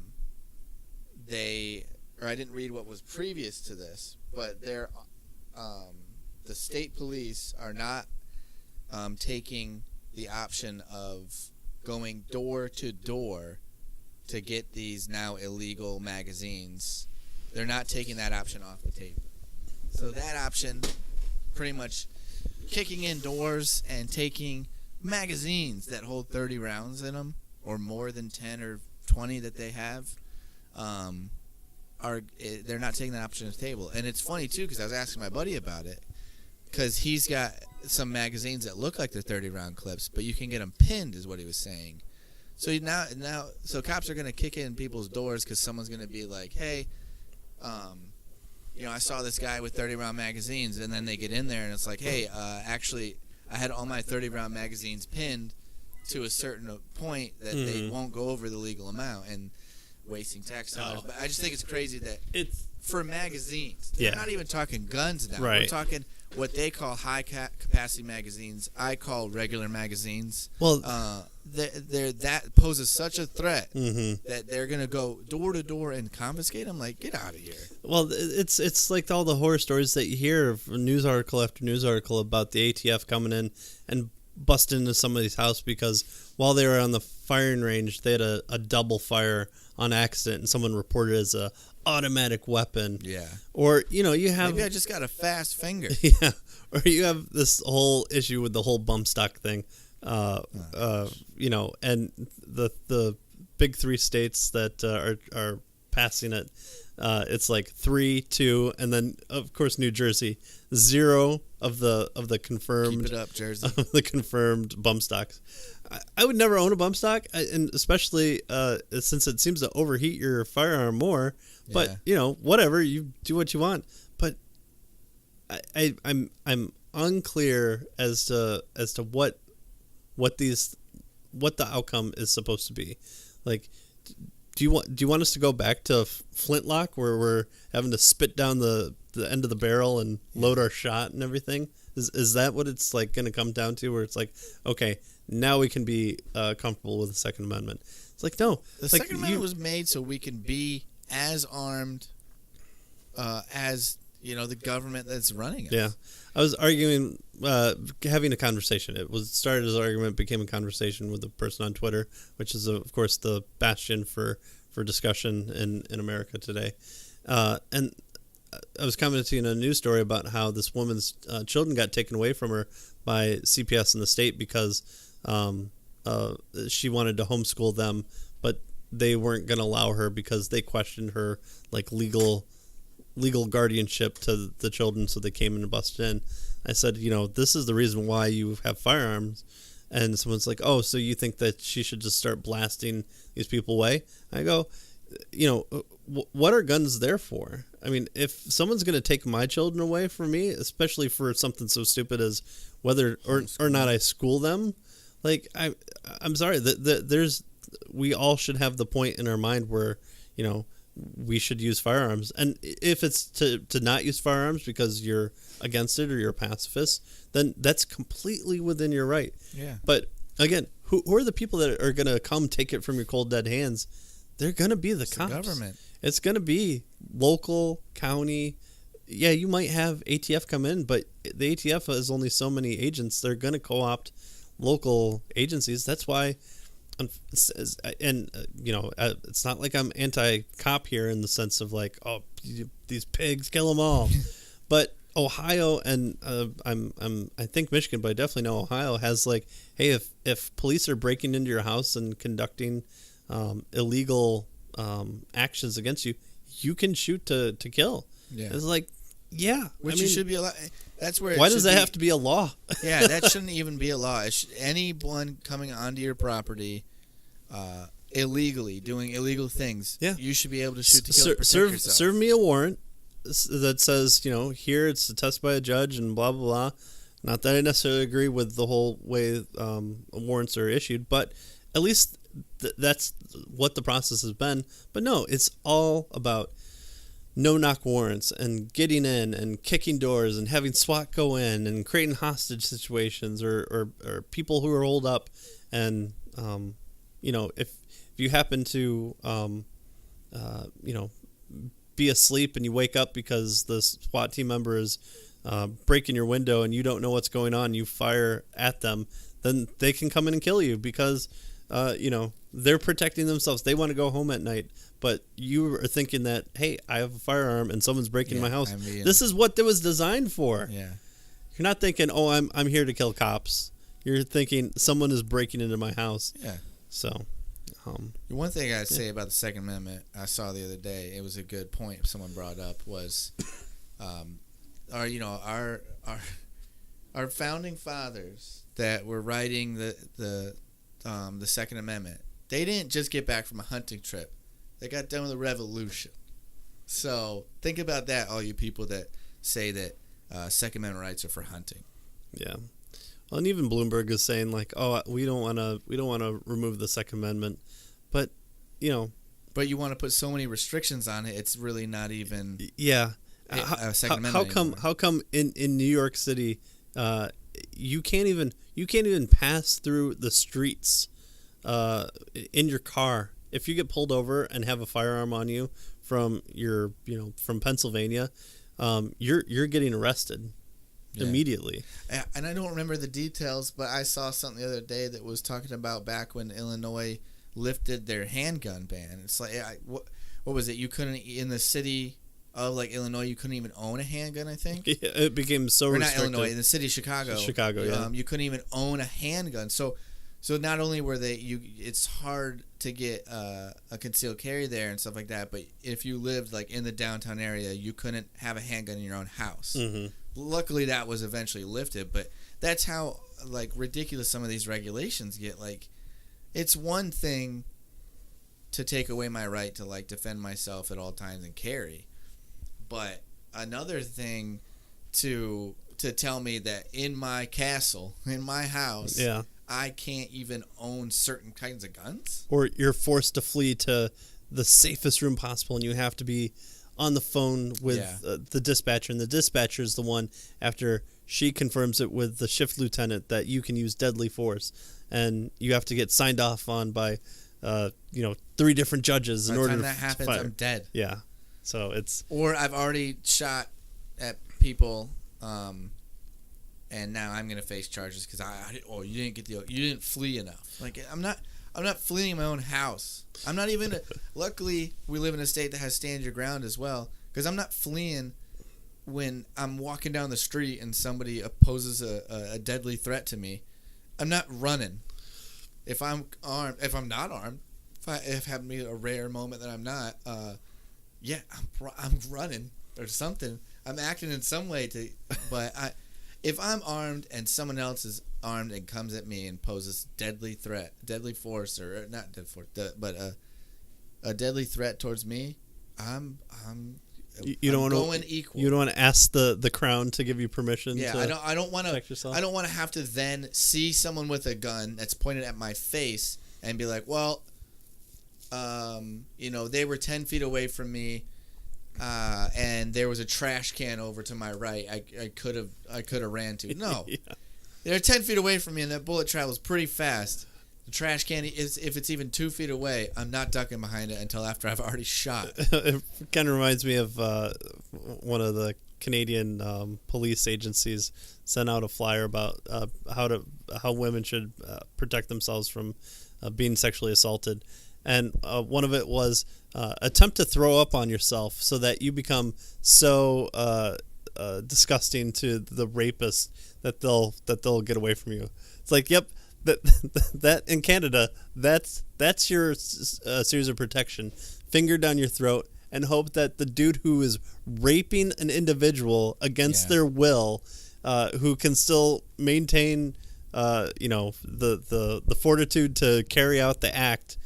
didn't read what was previous to this. But the state police are not taking the option of going door to door to get these now illegal magazines. They're not taking that option off the table. So that option, pretty much kicking in doors and taking magazines that hold 30 rounds in them, or more than 10 or 20 that they have, they're not taking that option off the table. And it's funny too, because I was asking my buddy about it, because he's got some magazines that look like they're 30 round clips, but you can get them pinned, is what he was saying. So so cops are going to kick in people's doors because someone's going to be like, hey, I saw this guy with 30 round magazines, and then they get in there and it's like, hey, actually, I had all my 30 round magazines pinned to a certain point that they won't go over the legal amount, and wasting tax dollars. But I just think it's crazy that it's for magazines. They're not even talking guns now. Right. We're talking what they call high capacity magazines. I call regular magazines. Well, that poses such a threat that they're gonna go door to door and confiscate them. Like, get out of here. Well, it's like all the horror stories that you hear of news article after news article about the ATF coming in and busting into somebody's house because while they were on the firing range, they had a double fire on accident, and someone reported it as a automatic weapon. Yeah. Or you have, maybe I just got a fast finger. Yeah. Or you have this whole issue with the whole bump stock thing. And the big three states that are passing it, it's like 3, 2, and then of course New Jersey, 0 of the confirmed. Keep it up, Jersey. The confirmed bump stocks. I would never own a bump stock, and especially since it seems to overheat your firearm more. But whatever, you do what you want. But I'm unclear as to what the outcome is supposed to be. Like, do you want us to go back to Flintlock where we're having to spit down the end of the barrel and load our shot and everything? Is that what it's like going to come down to? Where it's like, okay, now we can be comfortable with the Second Amendment. It's like, no. The Second Amendment was made so we can be as armed as the government that's running us. Yeah, I was arguing, having a conversation. It was started as an argument, became a conversation with a person on Twitter, which is of course the bastion for discussion in America today. And I was commenting on a news story about how this woman's children got taken away from her by CPS in the state because she wanted to homeschool them, but they weren't going to allow her because they questioned her like legal guardianship to the children, so they came and busted in. I said, this is the reason why you have firearms. And someone's like, oh, so you think that she should just start blasting these people away? I go, what are guns there for? I mean, if someone's going to take my children away from me, especially for something so stupid as whether or not I school them, like I'm sorry, we all should have the point in our mind where, we should use firearms. And if it's to not use firearms because you're against it or you're a pacifist, then that's completely within your right. Yeah. But again, who are the people that are going to come take it from your cold dead hands? They're going to be the cops. The government. It's going to be local, county. Yeah, you might have ATF come in, but the ATF has only so many agents. They're going to co-opt local agencies. That's why, it's not like I'm anti-cop here in the sense of like, oh, these pigs, kill them all. But Ohio and I think Michigan, but I definitely know Ohio has like, hey, if police are breaking into your house and conducting illegal actions against you, you can shoot to kill. Yeah. It's like, yeah. Which you should be allowed. That's where. Why does that have to be a law? Yeah, that shouldn't even be a law. Anyone coming onto your property illegally, doing illegal things, you should be able to shoot to kill to protect yourself. Serve me a warrant that says, here it's attested by a judge and blah, blah, blah. Not that I necessarily agree with the whole way warrants are issued, but at least that's what the process has been. But no, it's all about no-knock warrants and getting in and kicking doors and having SWAT go in and creating hostage situations or people who are holed up. And, if you happen to, be asleep and you wake up because the SWAT team member is breaking your window and you don't know what's going on, you fire at them, then they can come in and kill you because, they're protecting themselves. They want to go home at night. But you are thinking that, hey, I have a firearm and someone's breaking my house. This is what it was designed for. Yeah. You're not thinking, oh, I'm here to kill cops. You're thinking someone is breaking into my house. Yeah. So, one thing I'd say about the Second Amendment I saw the other day, it was a good point someone brought up, was our founding fathers that were writing the Second Amendment, they didn't just get back from a hunting trip. They got done with the revolution. So think about that, all you people that say that Second Amendment rights are for hunting. Yeah. Well, and even Bloomberg is saying like, oh, we don't want to remove the Second Amendment, but But you want to put so many restrictions on it, it's really not even. Yeah. Second Amendment. How come in New York City, you can't even pass through the streets, in your car. If you get pulled over and have a firearm on you from from Pennsylvania, you're getting arrested immediately. And I don't remember the details, but I saw something the other day that was talking about back when Illinois lifted their handgun ban. It's like, what was it? You couldn't, in the city of like Illinois, you couldn't even own a handgun, I think. Yeah, it became so restricted. Not Illinois, in the city of Chicago. Yeah. You couldn't even own a handgun. So not only were it's hard to get a concealed carry there and stuff like that, but if you lived like in the downtown area, you couldn't have a handgun in your own house. Mm-hmm. Luckily, that was eventually lifted, but that's how like ridiculous some of these regulations get. Like, it's one thing to take away my right to like defend myself at all times and carry, but another thing to tell me that in my castle, in my house, I can't even own certain kinds of guns. Or you're forced to flee to the safest room possible, and you have to be on the phone with the dispatcher, and the dispatcher is the one, after she confirms it with the shift lieutenant, that you can use deadly force, and you have to get signed off on by 3 different judges in order to fire. By the time that happens, I'm dead. Yeah, so it's... Or I've already shot at people, and now I'm gonna face charges because you didn't flee enough. Like, I'm not fleeing my own house. I'm not even. Luckily, we live in a state that has stand your ground as well, because I'm not fleeing when I'm walking down the street and somebody poses a deadly threat to me. I'm not running. If I'm armed, if I'm not armed, if happened to be a rare moment that I'm not, I'm running or something. I'm acting in some way if I'm armed and someone else is armed and comes at me and poses deadly force, or not deadly force, but a deadly threat towards me, I'm going equal. You don't want to ask the crown to give you permission. Yeah, to I don't want to. protect yourself? I don't want to have to then see someone with a gun that's pointed at my face and be like, well, they were 10 feet away from me. And there was a trash can over to my right. I could have ran to. No, yeah. They're 10 feet away from me, and that bullet travels pretty fast. The trash can is, if it's even 2 feet away, I'm not ducking behind it until after I've already shot. It kind of reminds me of one of the Canadian police agencies sent out a flyer about how women should protect themselves from being sexually assaulted. And one of it was attempt to throw up on yourself so that you become so disgusting to the rapist that they'll get away from you. It's like, yep, that in Canada, that's your series of protection. Finger down your throat and hope that the dude who is raping an individual against their will, who can still maintain the fortitude to carry out the act,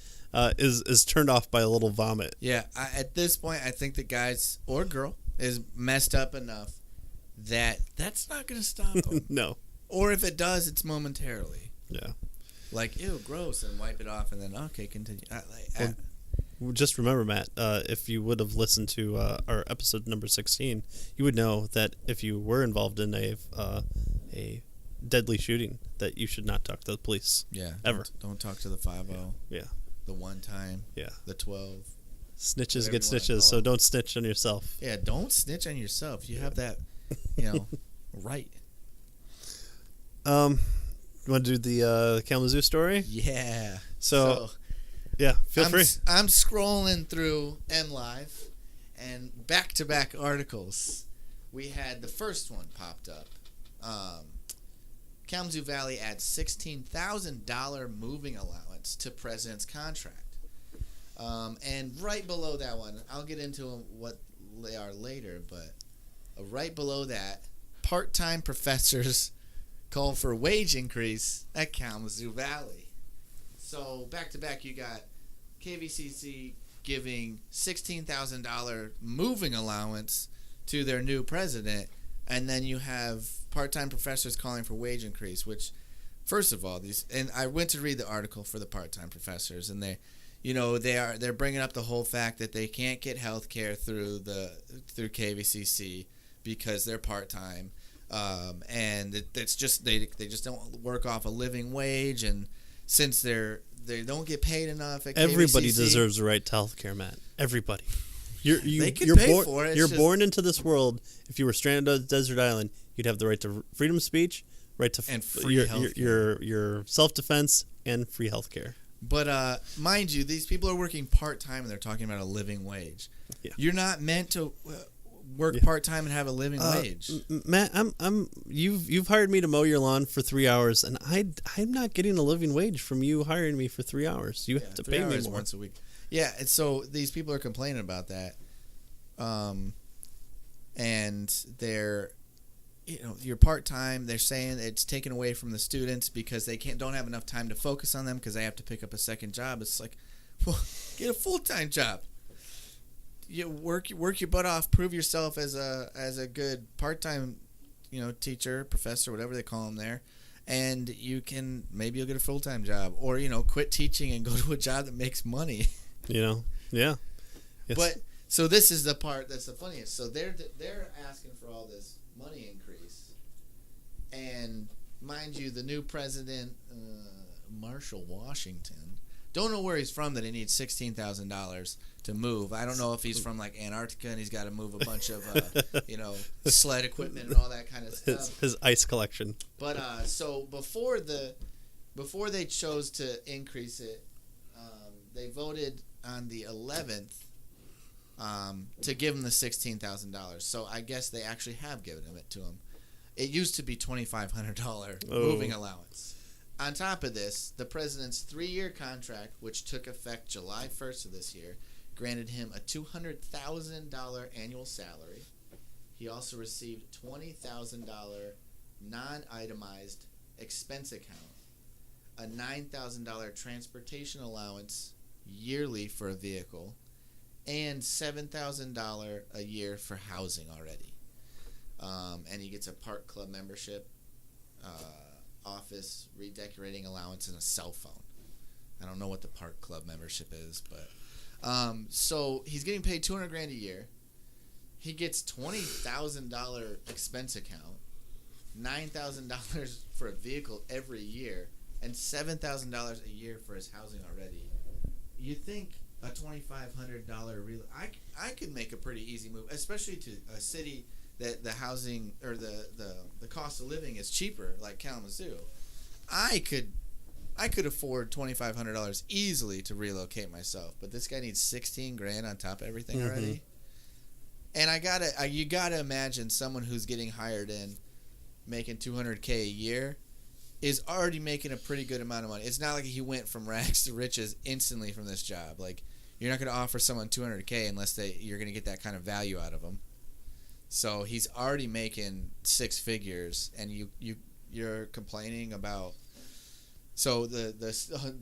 is turned off by a little vomit. Yeah, at this point, I think the guy's or girl is messed up enough that that's not going to stop him. No. Or if it does, it's momentarily. Yeah. Like, ew, gross, and wipe it off, and then, okay, continue. Just remember, Matt, if you would have listened to our episode number 16, you would know that if you were involved in a deadly shooting, that you should not talk to the police. Yeah. Ever. Don't talk to the 5-0. Yeah. The 1 time. Yeah. The 12. Snitches get stitches, so don't snitch on yourself. Yeah, don't snitch on yourself. You have that, right. You want to do the Kalamazoo story? Yeah. So yeah, feel free. I'm scrolling through MLive, and back-to-back articles. We had the first one popped up. Kalamazoo Valley adds $16,000 moving allowance to president's contract. And right below that one, I'll get into what they are later, but right below that, part-time professors call for wage increase at Kalamazoo Valley. So back-to-back, you got KVCC giving $16,000 moving allowance to their new president, and then you have part-time professors calling for wage increase, which, first of all, and I went to read the article for the part-time professors, and they're bringing up the whole fact that they can't get health care through KVCC because they're part-time, and it's just they just don't work off a living wage, and since they don't get paid enough at everybody KVCC, deserves the right to health care, Matt. Everybody. They can pay for it. You're born into this world. If you were stranded on a desert island, you'd have the right to freedom of speech, right to and free your self-defense, and free health care. But mind you, these people are working part-time, and they're talking about a living wage. Yeah. You're not meant to work part-time and have a living wage. Matt, you've hired me to mow your lawn for 3 hours, and I'm not getting a living wage from you hiring me for 3 hours. You have to pay me more. Once a week. Yeah, and so these people are complaining about that. And they're, you're part-time. They're saying it's taken away from the students because they don't have enough time to focus on them because they have to pick up a second job. It's like, well, get a full-time job. You work your butt off, prove yourself as a good part-time, teacher, professor, whatever they call them there, and maybe you'll get a full-time job, or quit teaching and go to a job that makes money. Yeah. Yes. But so this is the part that's the funniest. So they're asking for all this money increase, and mind you, the new president, Marshall Washington, don't know where he's from that he needs $16,000 to move. I don't know if he's from like Antarctica and he's got to move a bunch of sled equipment and all that kind of stuff. His ice collection. But so before they chose to increase it, they voted on the 11th to give him the $16,000. So I guess they actually have given it to him. It used to be $2,500 moving allowance. On top of this, the president's 3-year contract, which took effect July 1st of this year, granted him a $200,000 annual salary. He also received $20,000 non-itemized expense account, a $9,000 transportation allowance yearly for a vehicle, and $7,000 a year for housing already. And he gets a park club membership, office redecorating allowance, and a cell phone. I don't know what the park club membership is, but so he's getting paid $200,000 a year. He gets $20,000 expense account, $9,000 for a vehicle every year, and $7,000 a year for his housing already. You think a $2,500 I could make a pretty easy move, especially to a city that the housing or the cost of living is cheaper, like Kalamazoo. I could afford $2,500 easily to relocate myself, but this guy needs $16,000 on top of everything already. And you gotta imagine someone who's getting hired in, making $200,000 a year, is already making a pretty good amount of money. It's not like he went from rags to riches instantly from this job. Like, you're not gonna offer someone $200,000 unless you're gonna get that kind of value out of them. So he's already making 6 figures, and you're complaining about. So the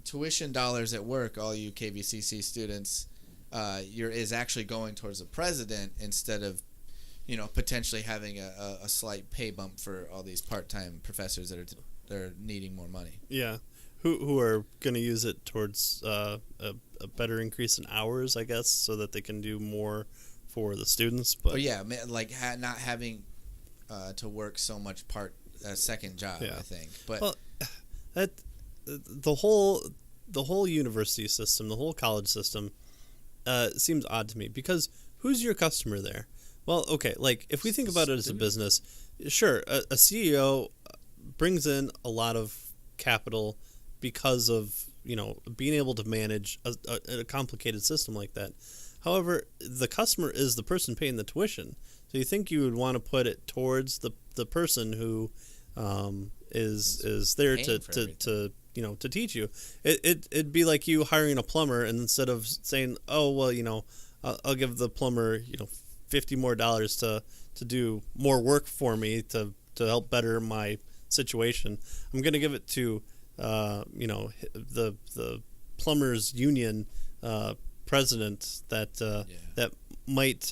tuition dollars at work, all you KVCC students, is actually going towards the president instead of, potentially having a slight pay bump for all these part-time professors that are needing more money. Yeah, who are going to use it towards a better increase in hours, I guess, so that they can do more for the students. But like not having to work so much second job. I think, but the whole university system, the whole college system, seems odd to me, because who's your customer there? Well, okay, like if we think about it as a business, sure, a CEO brings in a lot of capital because of being able to manage a complicated system like that. However, the customer is the person paying the tuition. So you think you would want to put it towards the person who is there to teach you. It'd be like you hiring a plumber, and instead of saying, oh well, I'll give the plumber $50 more to do more work for me to help better my situation, I'm going to give it to the plumbers union president that might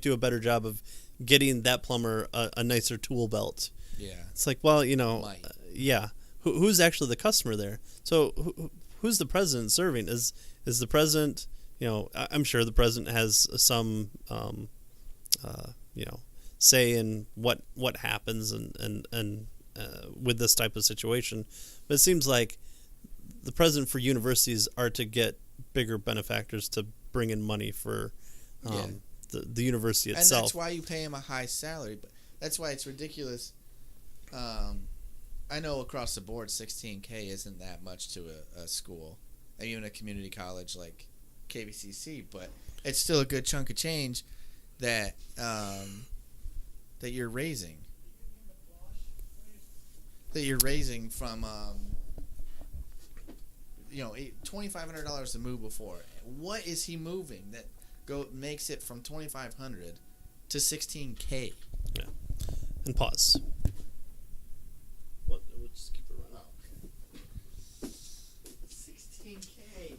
do a better job of getting that plumber a nicer tool belt. Yeah, it's like, well, who's actually the customer there? So who's the president serving? Is the president? I'm sure the president has some say in what happens and with this type of situation. But it seems like the president for universities are to get bigger benefactors to bring in money for the university itself. And that's why you pay him a high salary. But that's why it's ridiculous. I know across the board, $16,000 isn't that much to a school, even a community college like KVCC, but it's still a good chunk of change that you're raising. That you're raising from $2,500 to move before. What is he moving that makes it from $2,500 to $16,000? Yeah, and pause. We'll just keep it running. Oh, okay. $16,000.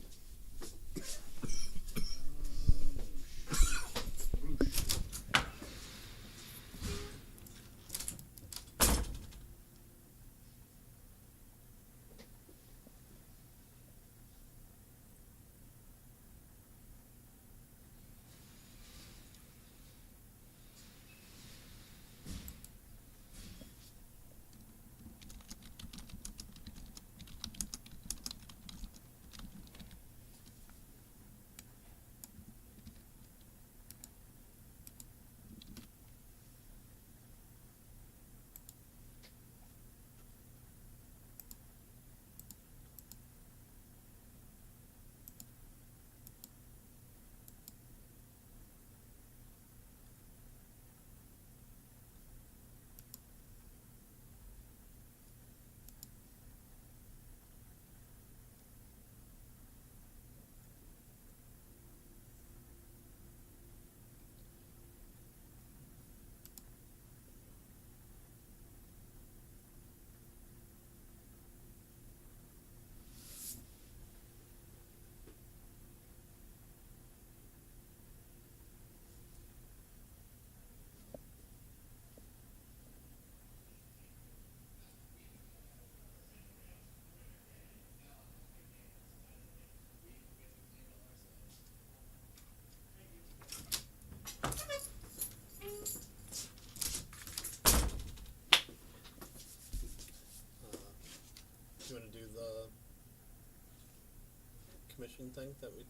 commission thing that we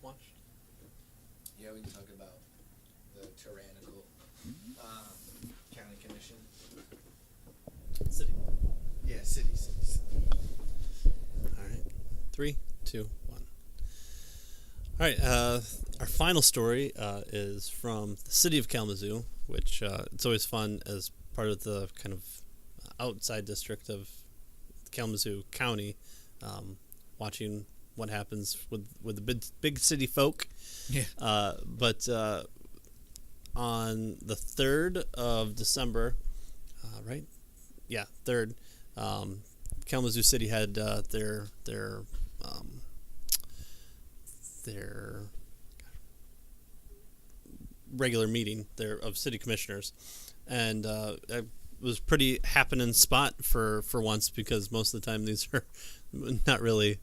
watched? Yeah, we can talk about the tyrannical county commission. City. Yeah, city. All right. 3, 2, 1. All right. Our final story is from the city of Kalamazoo, which it's always fun as part of the kind of outside district of Kalamazoo County, watching what happens with the big city folk. Yeah. But on the 3rd of December, right? Yeah, 3rd. Kalamazoo City had their regular meeting there of city commissioners, and it was pretty happening spot for once, because most of the time these are not really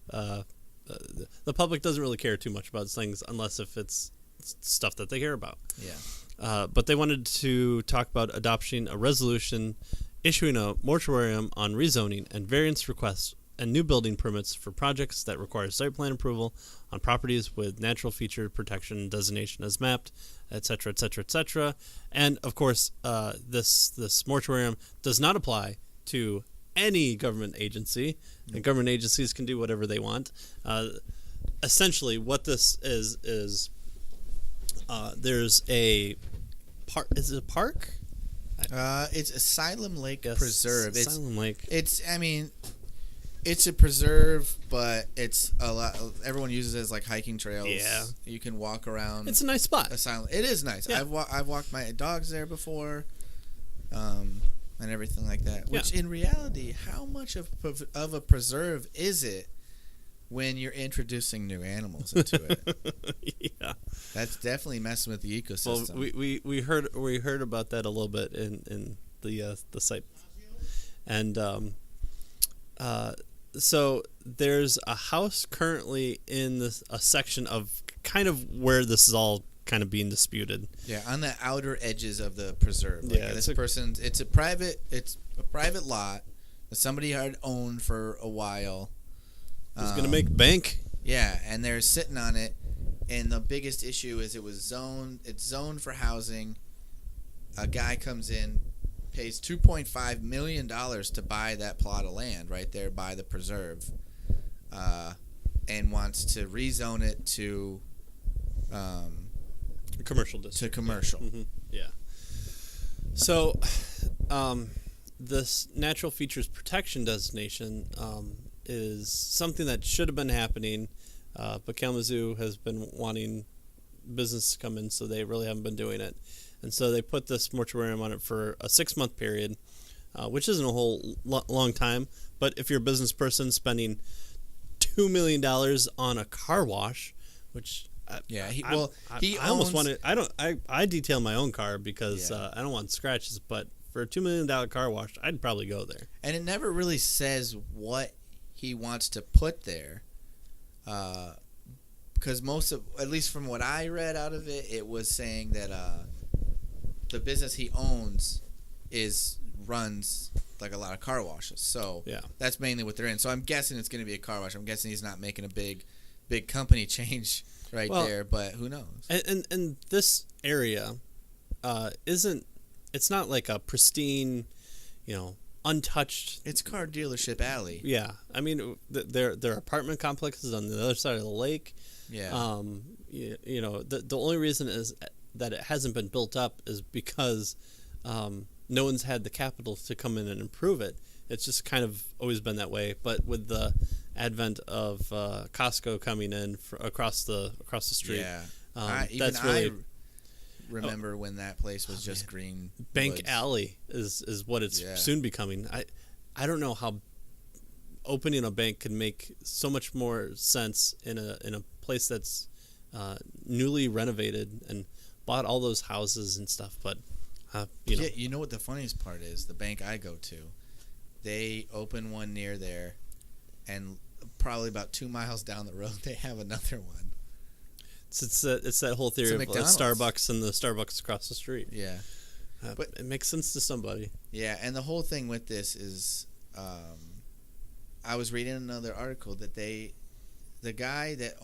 the public doesn't really care too much about things unless if it's stuff that they care about. Yeah. But they wanted to talk about adopting a resolution issuing a moratorium on rezoning and variance requests and new building permits for projects that require site plan approval on properties with natural feature protection designation as mapped, etc., etc., etc. And of course, this moratorium does not apply to any government agency, and government agencies can do whatever they want. Essentially, what this is there's a park. Is it a park? It's Asylum Lake Yes, Preserve. Asylum Lake. It's a preserve, but it's a lot. Everyone uses it as like hiking trails. Yeah. You can walk around. It's a nice spot. Asylum. It is nice. Yeah. I've walked my dogs there before, and everything like that. Which Yeah. in reality, how much of a preserve is it when you're introducing new animals into it? Yeah. That's definitely messing with the ecosystem. Well, we heard about that a little bit in the site, and so there's a house currently in a section of kind of where this is all kind of being disputed. Yeah, on the outer edges of the preserve. Like Yeah, it's a private lot that somebody had owned for a while. It's gonna make bank. Yeah, and they're sitting on it, and the biggest issue is it's zoned for housing. A guy comes in, pays $2.5 million to buy that plot of land right there by the preserve, and wants to rezone it to Commercial district. to commercial. Mm-hmm. Yeah. So, this natural features protection designation is something that should have been happening, but Kalamazoo has been wanting business to come in, so they really haven't been doing it. And so they put this moratorium on it for a 6-month period, which isn't a whole long time. But if you're a business person spending $2 million on a car wash, which he almost owns- want to. I detail my own car because Yeah. I don't want scratches. But for a $2 million car wash, I'd probably go there. And it never really says what he wants to put there, because at least from what I read out of it, it was saying that the business he owns runs like a lot of car washes. So Yeah. that's mainly what they're in. So I'm guessing it's going to be a car wash. I'm guessing he's not making a big company change there, but who knows? And this area it's not like a pristine, untouched. It's car dealership alley. Yeah, I mean, there are apartment complexes on the other side of the lake. Yeah. The only reason is that it hasn't been built up is because no one's had the capital to come in and improve it. It's just kind of always been that way. But with the advent of Costco coming in across the street, Yeah. I remember when that place was just green. Bank woods. Alley is what it's soon becoming. I don't know how opening a bank can make so much more sense in a place that's newly renovated and bought all those houses and stuff. But Yeah, you know what the funniest part is? The bank I go to, they open one near there, and probably about 2 miles down the road they have another one. It's that whole theory of Starbucks and the Starbucks across the street. Yeah. But it makes sense to somebody. Yeah, and the whole thing with this is, I was reading another article that the guy that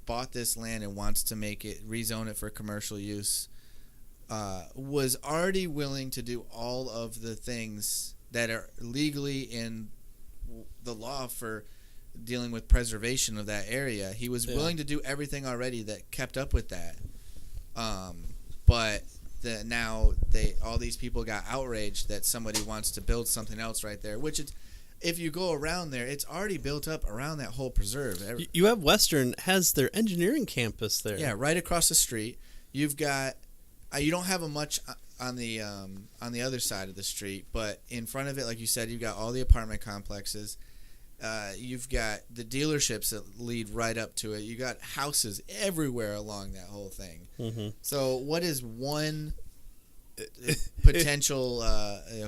bought this land and wants to rezone it for commercial use, was already willing to do all of the things that are legally in the law for dealing with preservation of that area. He was willing to do everything already that kept up with that. But now all these people got outraged that somebody wants to build something else right there, which if you go around there, it's already built up around that whole preserve. You have Western has their engineering campus there. Yeah, right across the street. You've got you don't have much on the other side of the street, but in front of it, like you said, you've got all the apartment complexes. You've got the dealerships that lead right up to it. You got houses everywhere along that whole thing. Mm-hmm. So what is one potential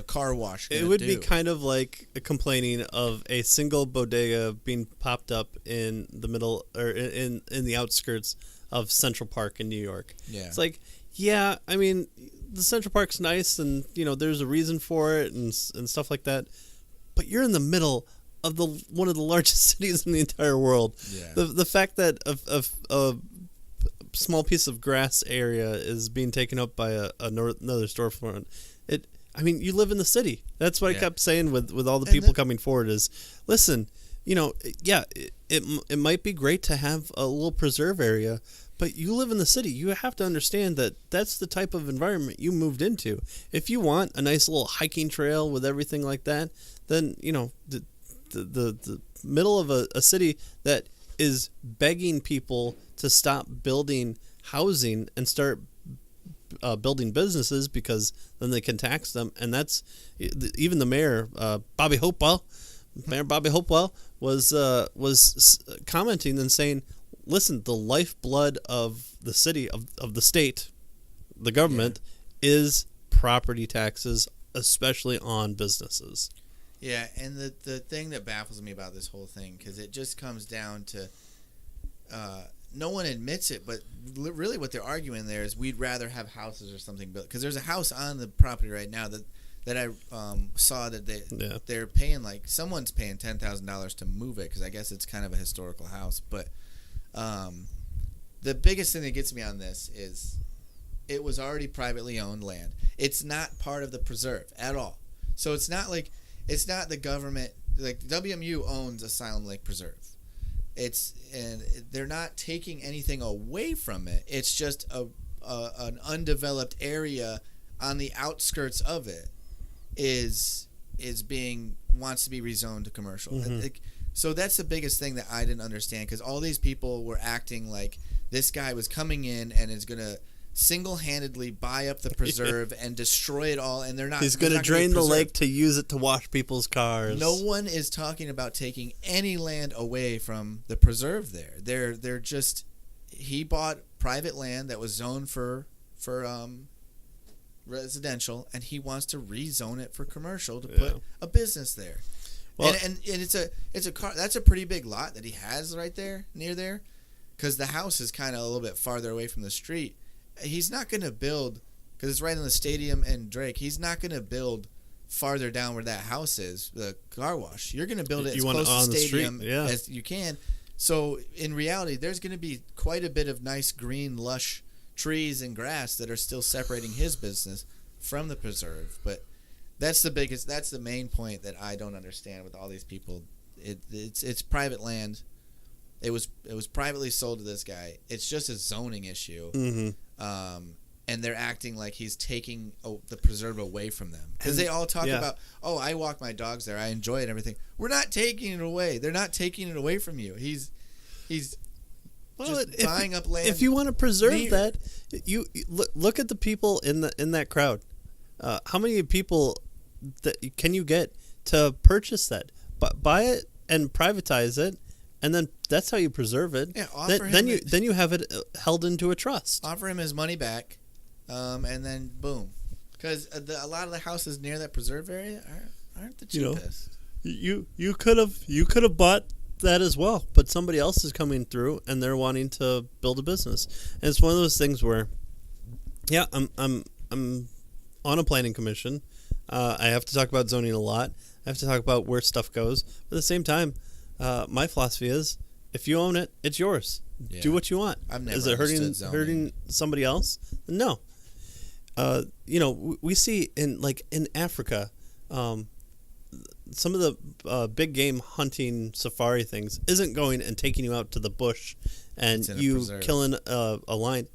car wash gonna It would do? be kind of like complaining of a single bodega being popped up in the middle or in the outskirts of Central Park in New York. Yeah. It's like, yeah, I mean, the Central Park's nice and, there's a reason for it and stuff like that. But you're in the middle of one of the largest cities in the entire world. Yeah. The fact that a small piece of grass area is being taken up by another storefront. You live in the city. That's what I kept saying with all the people coming forward is, listen, it might be great to have a little preserve area, but you live in the city. You have to understand that that's the type of environment you moved into. If you want a nice little hiking trail with everything like that, then, the middle of a city that is begging people to stop building housing and start building businesses because then they can tax them. And that's even the mayor, Mayor Bobby Hopewell was commenting and saying, listen, the lifeblood of the city, of the state, the government, is property taxes, especially on businesses. Yeah, and the thing that baffles me about this whole thing, because it just comes down to no one admits it, but really what they're arguing there is we'd rather have houses or something built. Because there's a house on the property right now that I saw that they're paying, like, someone's paying $10,000 to move it, because I guess it's kind of a historical house. But the biggest thing that gets me on this is it was already privately owned land. It's not part of the preserve at all. So it's not the government, like WMU owns Asylum Lake Preserve. And they're not taking anything away from it. It's just an undeveloped area on the outskirts of it wants to be rezoned to commercial. Mm-hmm. So that's the biggest thing that I didn't understand, because all these people were acting like this guy was coming in and is going to single-handedly buy up the preserve and destroy it all, and they're not. He's going to drain the lake to use it to wash people's cars. No one is talking about taking any land away from the preserve there. They're just, he bought private land that was zoned for residential, and he wants to rezone it for commercial to put a business there. Well, and it's a car. That's a pretty big lot that he has right there near there, because the house is kind of a little bit farther away from the street. He's not going to build, because it's right on the stadium and Drake. He's not going to build farther down where that house is, the car wash. You're going to build it as close to the stadium as you can. So in reality, there's going to be quite a bit of nice green, lush trees and grass that are still separating his business from the preserve. But that's the main point that I don't understand with all these people. It's private land. It was privately sold to this guy. It's just a zoning issue. Mm-hmm. And they're acting like he's taking the preserve away from them. Because they all talk about, I walk my dogs there. I enjoy it and everything. We're not taking it away. They're not taking it away from you. He's just buying up land. If you want to preserve that, you look at the people in that crowd. How many people can you get to purchase that? Buy it and privatize it. And then that's how you preserve it. Yeah, then you have it held into a trust. Offer him his money back, and then boom. Because a lot of the houses near that preserve area aren't the cheapest. You could have bought that as well, but somebody else is coming through and they're wanting to build a business. And it's one of those things where, I'm on a planning commission. I have to talk about zoning a lot. I have to talk about where stuff goes. But at the same time, my philosophy is, If you own it, it's yours. Yeah. Do what you want. I've never Is it understood hurting somebody else? No. We see in Africa, some of the big game hunting safari things isn't going and taking you out to the bush and you killing a lion.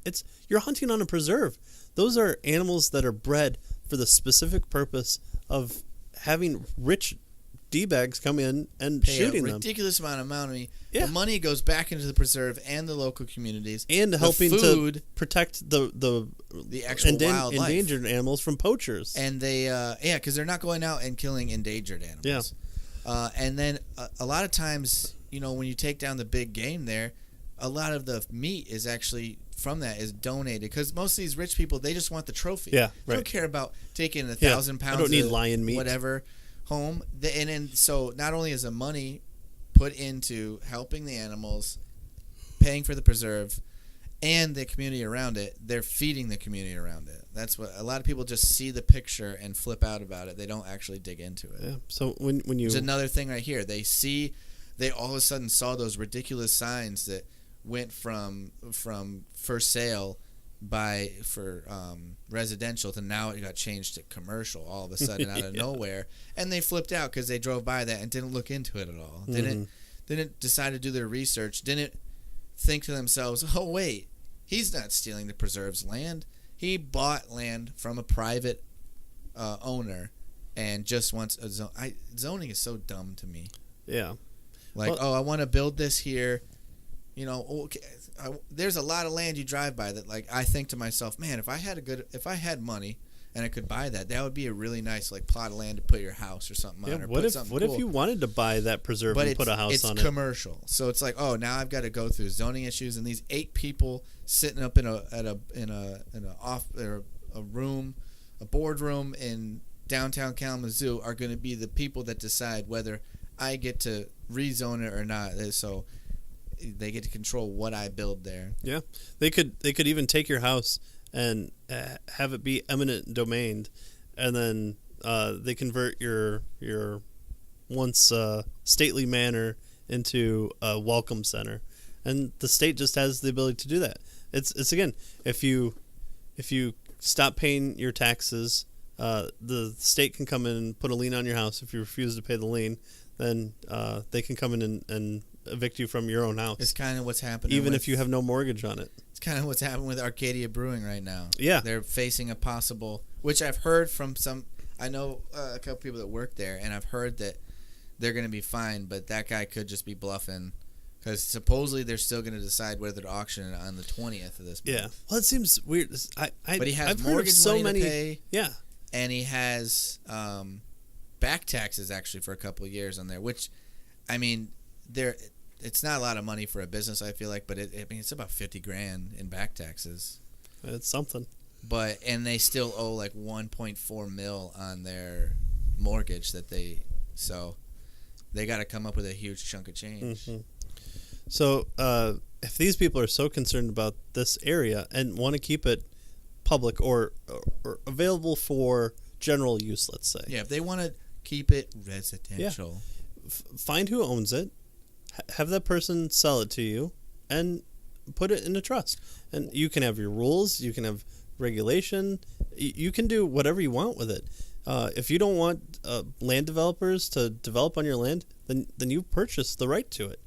You're hunting on a preserve. Those are animals that are bred for the specific purpose of having rich D-bags come in and shooting them. Ridiculous amount of money. Yeah. The money goes back into the preserve and the local communities. And helping to protect the actual wildlife. Endangered animals from poachers. And they, because they're not going out and killing endangered animals. Yeah. And then a lot of times, when you take down the big game there, a lot of the meat is actually from that is donated because most of these rich people, they just want the trophy. Yeah, They don't care about taking 1,000 pounds. I don't need lion meat. Whatever. Home, and then so not only is the money put into helping the animals, paying for the preserve, and the community around it, they're feeding the community around it. That's what a lot of people just see the picture and flip out about it. They don't actually dig into it. Yeah. So when you, there's another thing right here. They all of a sudden saw those ridiculous signs that went from for sale for residential to now it got changed to commercial all of a sudden out of nowhere, and they flipped out because they drove by that and didn't look into it at all. Didn't decide to do their research. Didn't think to themselves, oh wait, he's not stealing the preserve's land. He bought land from a private owner and just wants a zone. Zoning is so dumb to me. Yeah. I want to build this here. Okay, there's a lot of land you drive by that, I think to myself, man, if I had money and I could buy that would be a really nice plot of land to put your house or something on. Or what if you wanted to buy that preserve and put a house on it? It's commercial, so it's now I've got to go through zoning issues, and these 8 people sitting up in a boardroom in downtown Kalamazoo are going to be the people that decide whether I get to rezone it or not. So they get to control what I build there. Yeah, they could even take your house and have it be eminent domain, and then they convert your once stately manor into a welcome center, and the state just has the ability to do that. It's again, if you stop paying your taxes, the state can come in and put a lien on your house. If you refuse to pay the lien, then they can come in and evict you from your own house. It's kind of what's happening. Even if you have no mortgage on it. It's kind of what's happening with Arcadia Brewing right now. Yeah. They're facing a possible, which I've heard from I know a couple people that work there, and I've heard that they're going to be fine, but that guy could just be bluffing because supposedly they're still going to decide whether to auction it on the 20th of this month. Yeah. Well, it seems weird. But he has mortgage money to pay. Yeah. And he has back taxes actually for a couple of years on there, which, I mean, it's not a lot of money for a business, I feel like, but it's about $50,000 in back taxes. It's something. And they still owe $1.4 million on their mortgage so they got to come up with a huge chunk of change. Mm-hmm. So if these people are so concerned about this area and want to keep it public or available for general use, let's say. Yeah, if they want to keep it residential. Yeah. Find who owns it. Have that person sell it to you and put it in a trust. And you can have your rules. You can have regulation. You can do whatever you want with it. If you don't want land developers to develop on your land, then you purchase the right to it.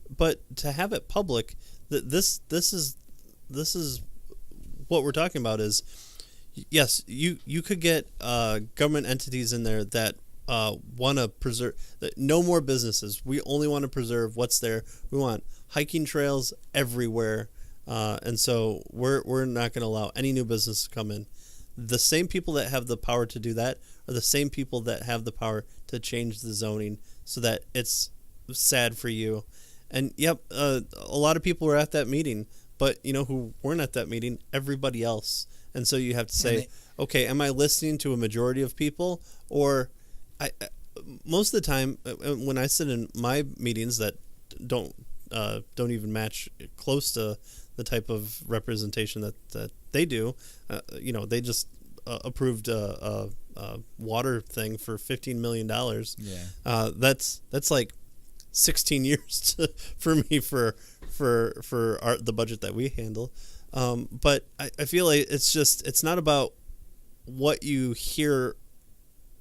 But to have it public, this is what we're talking about is, yes, you could get government entities in there that want to preserve no more businesses. We only want to preserve what's there. We want hiking trails everywhere, and so we're not going to allow any new business to come in. The same people that have the power to do that are the same people that have the power to change the zoning so that it's sad for you. And yep, a lot of people were at that meeting, but who weren't at that meeting? Everybody else. And so you have to say, okay, am I listening to a majority of people, or most of the time when I sit in my meetings that don't even match close to the type of representation that they do, they just approved a water thing for $15 million. Yeah, that's like 16 years for me for the budget that we handle. But I feel like it's not about what you hear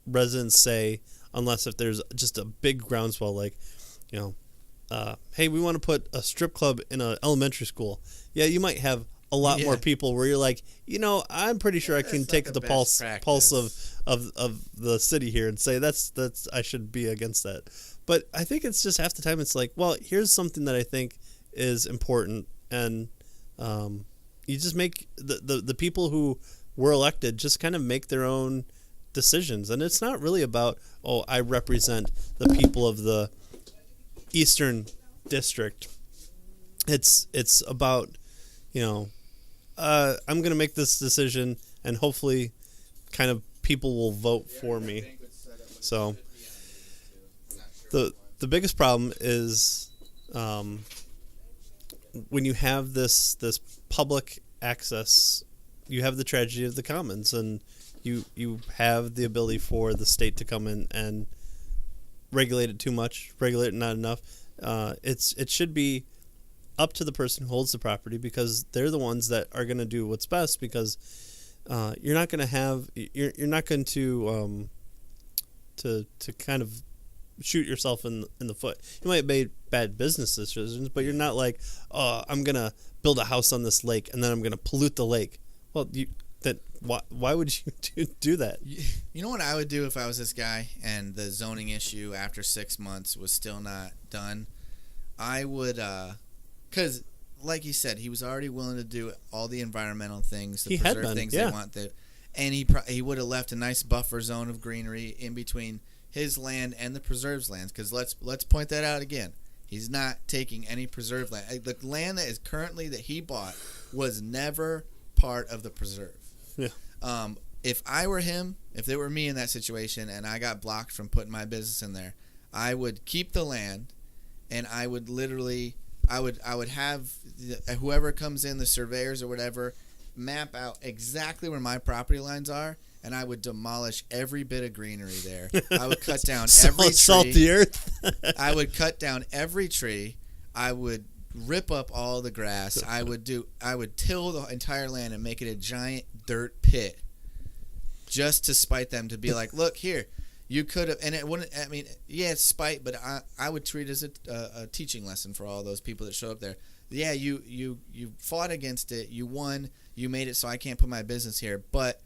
residents say, unless if there's just a big groundswell, like, hey, we want to put a strip club in an elementary school. Yeah, you might have a lot more people where you're like, I'm pretty sure I can take the pulse of the city here and say that's I should be against that. But I think it's just half the time it's like, well, here's something that I think is important, and you just make the people who were elected just kind of make their own decisions. And it's not really about, I represent the people of the Eastern District. It's about, I'm going to make this decision, and hopefully kind of people will vote for me. So the biggest problem is when you have this public access, you have the tragedy of the commons, and you have the ability for the state to come in and regulate it too much, regulate it not enough. It should be up to the person who holds the property, because they're the ones that are going to do what's best, because you're not going to kind of shoot yourself in the foot. You might have made bad business decisions, but you're not like, I'm going to build a house on this lake and then I'm going to pollute the lake. Well, why would you do that? You know what I would do if I was this guy and the zoning issue after 6 months was still not done? I would, because like you said, he was already willing to do all the environmental things, the preserve things they want. And he would have left a nice buffer zone of greenery in between his land and the preserves lands, because let's point that out again. He's not taking any preserve land. The land that is currently that he bought was never part of the preserve. Yeah. If I were him, if they were me in that situation and I got blocked from putting my business in there, I would keep the land, and I would literally I would have whoever comes in, the surveyors or whatever, map out exactly where my property lines are, and I would demolish every bit of greenery there. I would cut down every tree. Salt the earth. I would cut down every tree. I would rip up all the grass. I would till the entire land and make it a giant dirt pit, just to spite them, to be like, look here, you could have. And it wouldn't. I mean, yeah, it's spite, but I would treat it as a teaching lesson for all those people that show up there. Yeah, you fought against it. You won. You made it so I can't put my business here. But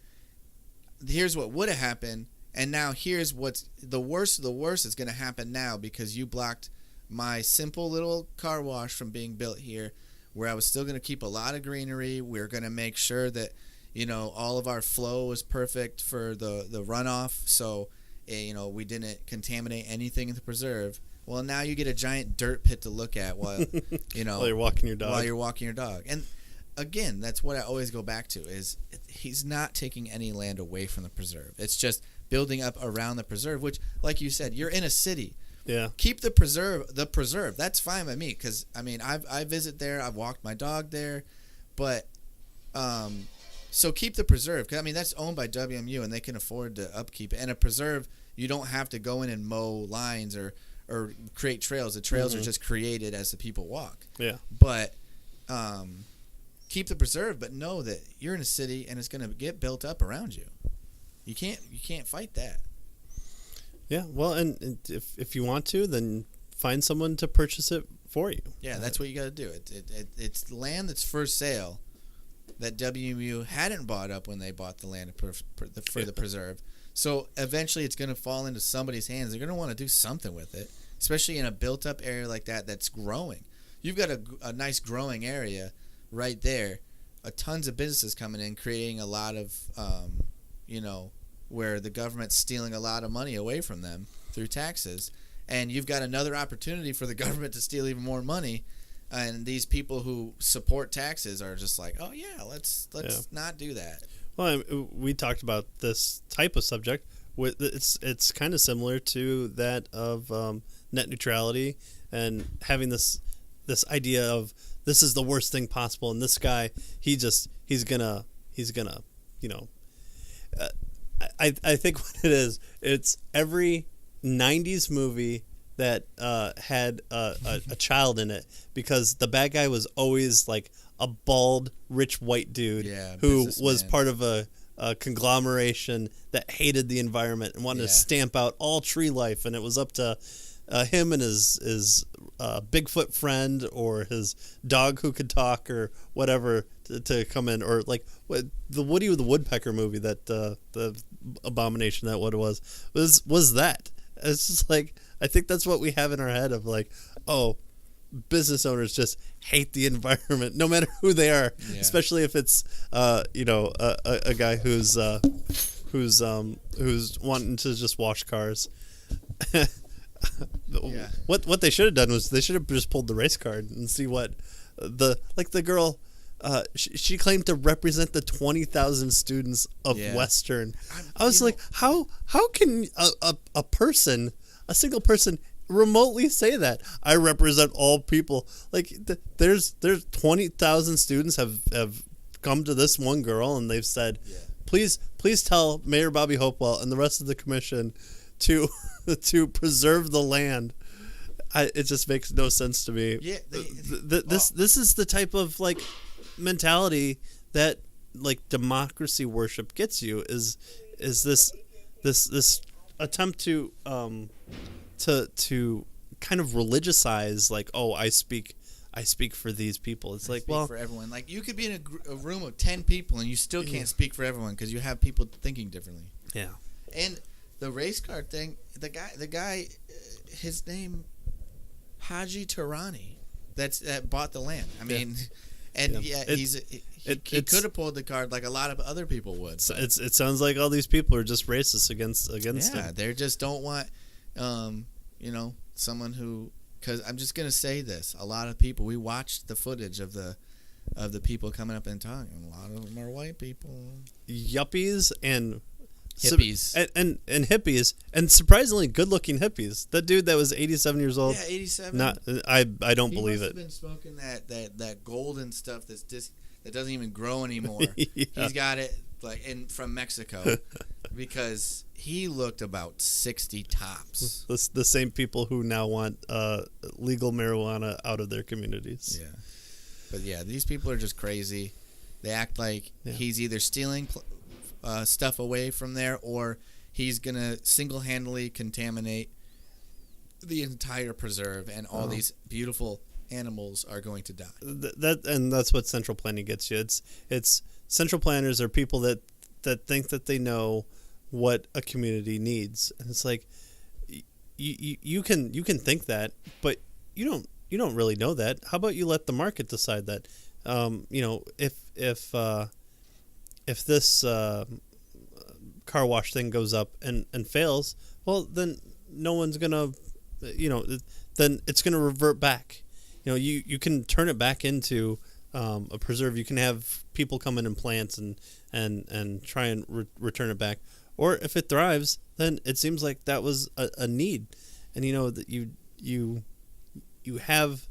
here's what would have happened, and now here's what's the worst of the worst is going to happen now, because you blocked my simple little car wash from being built here, where I was still going to keep a lot of greenery. We're going to make sure that, all of our flow was perfect for the runoff, so, we didn't contaminate anything in the preserve. Well, now you get a giant dirt pit to look at while, while you're walking your dog. And again, that's what I always go back to, is he's not taking any land away from the preserve. It's just building up around the preserve, which, like you said, you're in a city. Yeah. Keep the preserve. That's fine by me, because, I visit there. I've walked my dog there. But, so keep the preserve. Because, that's owned by WMU, and they can afford to upkeep it. And a preserve, you don't have to go in and mow lines or create trails. The trails are just created as the people walk. Yeah. But, keep the preserve, but know that you're in a city and it's going to get built up around you. You can't fight that. Yeah, well, and if you want to, then find someone to purchase it for you. Yeah, that's what you got to do. It's land that's for sale that WMU hadn't bought up when they bought the land for the preserve. So eventually it's going to fall into somebody's hands. They're going to want to do something with it, especially in a built-up area like that that's growing. You've got a nice growing area right there, tons of businesses coming in, creating a lot of, where the government's stealing a lot of money away from them through taxes, and you've got another opportunity for the government to steal even more money, and these people who support taxes are just like, oh yeah, let's not do that. Well, we talked about this type of subject. It's kind of similar to that of net neutrality, and having this idea of this is the worst thing possible, and this guy he's gonna I think what it is, it's every 90s movie that had a child in it, because the bad guy was always like a bald, rich white dude who was part of a conglomeration that hated the environment and wanted to stamp out all tree life, and it was up to him and his Bigfoot friend or his dog who could talk or whatever to come in, or like the Woody the Woodpecker movie, that the abomination that what it was that. It's just like, I think that's what we have in our head of like, oh, business owners just hate the environment no matter who they are, especially if it's a guy who's wanting to just wash cars. What they should have done was they should have just pulled the race card and see what the girl, she claimed to represent the 20,000 students of Western. I was like, how can a single person remotely say that I represent all people? Like there's 20,000 students have come to this one girl and they've said, please tell Mayor Bobby Hopewell and the rest of the commission to preserve the land. It just makes no sense to me. This is the type of like mentality that like democracy worship gets you, is this attempt to kind of religiousize, like, oh, I speak for these people. It's like, well, for everyone. Like, you could be in a room of 10 people and you still can't speak for everyone because you have people thinking differently. Yeah. And the race car thing, the guy, his name, Haji Tarani, that bought the land. I mean, and he could have pulled the card like a lot of other people would. It sounds like all these people are just racist against him. Yeah, they just don't want, someone who. Because I'm just gonna say this: a lot of people. We watched the footage of the people coming up and talking. A lot of them are white people, yuppies and hippies, and hippies, and surprisingly good-looking hippies. That dude that was 87 years old. Yeah, 87. I don't believe it. He must have been smoking that golden stuff that doesn't even grow anymore. Yeah. He's got it from Mexico, because he looked about 60 tops. The same people who now want legal marijuana out of their communities. Yeah, but these people are just crazy. They act like he's either stealing stuff away from there, or he's gonna single-handedly contaminate the entire preserve, and all these beautiful animals are going to die. That's what central planning gets you. It's central planners are people that think that they know what a community needs, and it's like you can think that, but you don't really know that. How about you let the market decide that? If this car wash thing goes up and fails, well, then no one's gonna, then it's gonna revert back. You can turn it back into a preserve. You can have people come in and plant and try and return it back. Or if it thrives, then it seems like that was a need, and that you have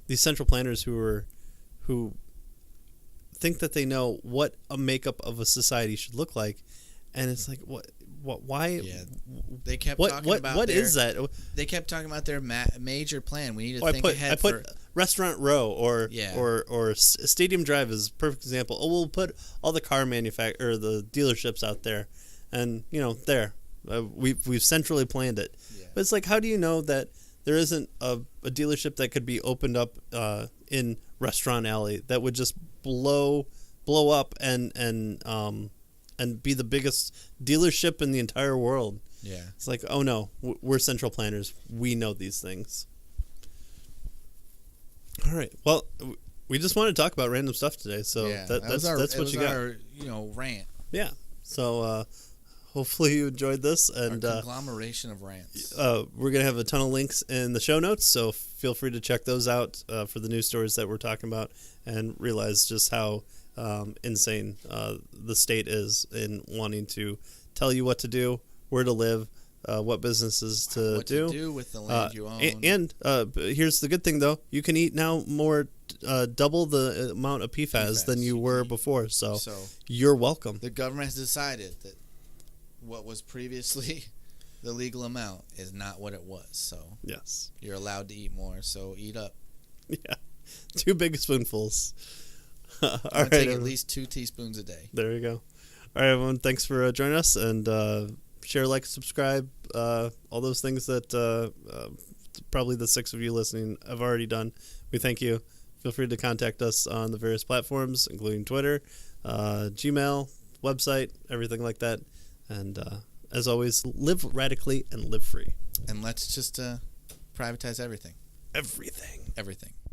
these central planners who think that they know what a makeup of a society should look like, and it's like why? Yeah, they kept talking about what is that? They kept talking about their major plan. We need to think ahead. I put Restaurant Row or Stadium Drive is a perfect example. Oh, we'll put all the car the dealerships out there, and we've centrally planned it. Yeah. But it's like, how do you know that there isn't a dealership that could be opened up in Restaurant Alley that would just blow up and be the biggest dealership in the entire world? Yeah, it's like, oh no, we're central planners. We know these things. All right. Well, we just want to talk about random stuff today, so that's what you got. Our rant. Yeah. So hopefully you enjoyed this, and our conglomeration of rants. We're gonna have a ton of links in the show notes, so feel free to check those out for the news stories that we're talking about, and realize just how insane the state is in wanting to tell you what to do, where to live, what businesses to do. What to do with the land you own. And here's the good thing, though. You can eat now more, double the amount of PFAS than you were before. So you're welcome. The government has decided that what was previously the legal amount is not what it was. So Yes. you're allowed to eat more. So eat up. Yeah. 2 big spoonfuls. All right. Take at least 2 teaspoons a day. There you go. All right, everyone. Thanks for joining us, and share, like, subscribe, all those things that probably the 6 of you listening have already done. We thank you. Feel free to contact us on the various platforms, including Twitter, Gmail, website, everything like that. And as always, live radically and live free. And let's just privatize everything. Everything. Everything.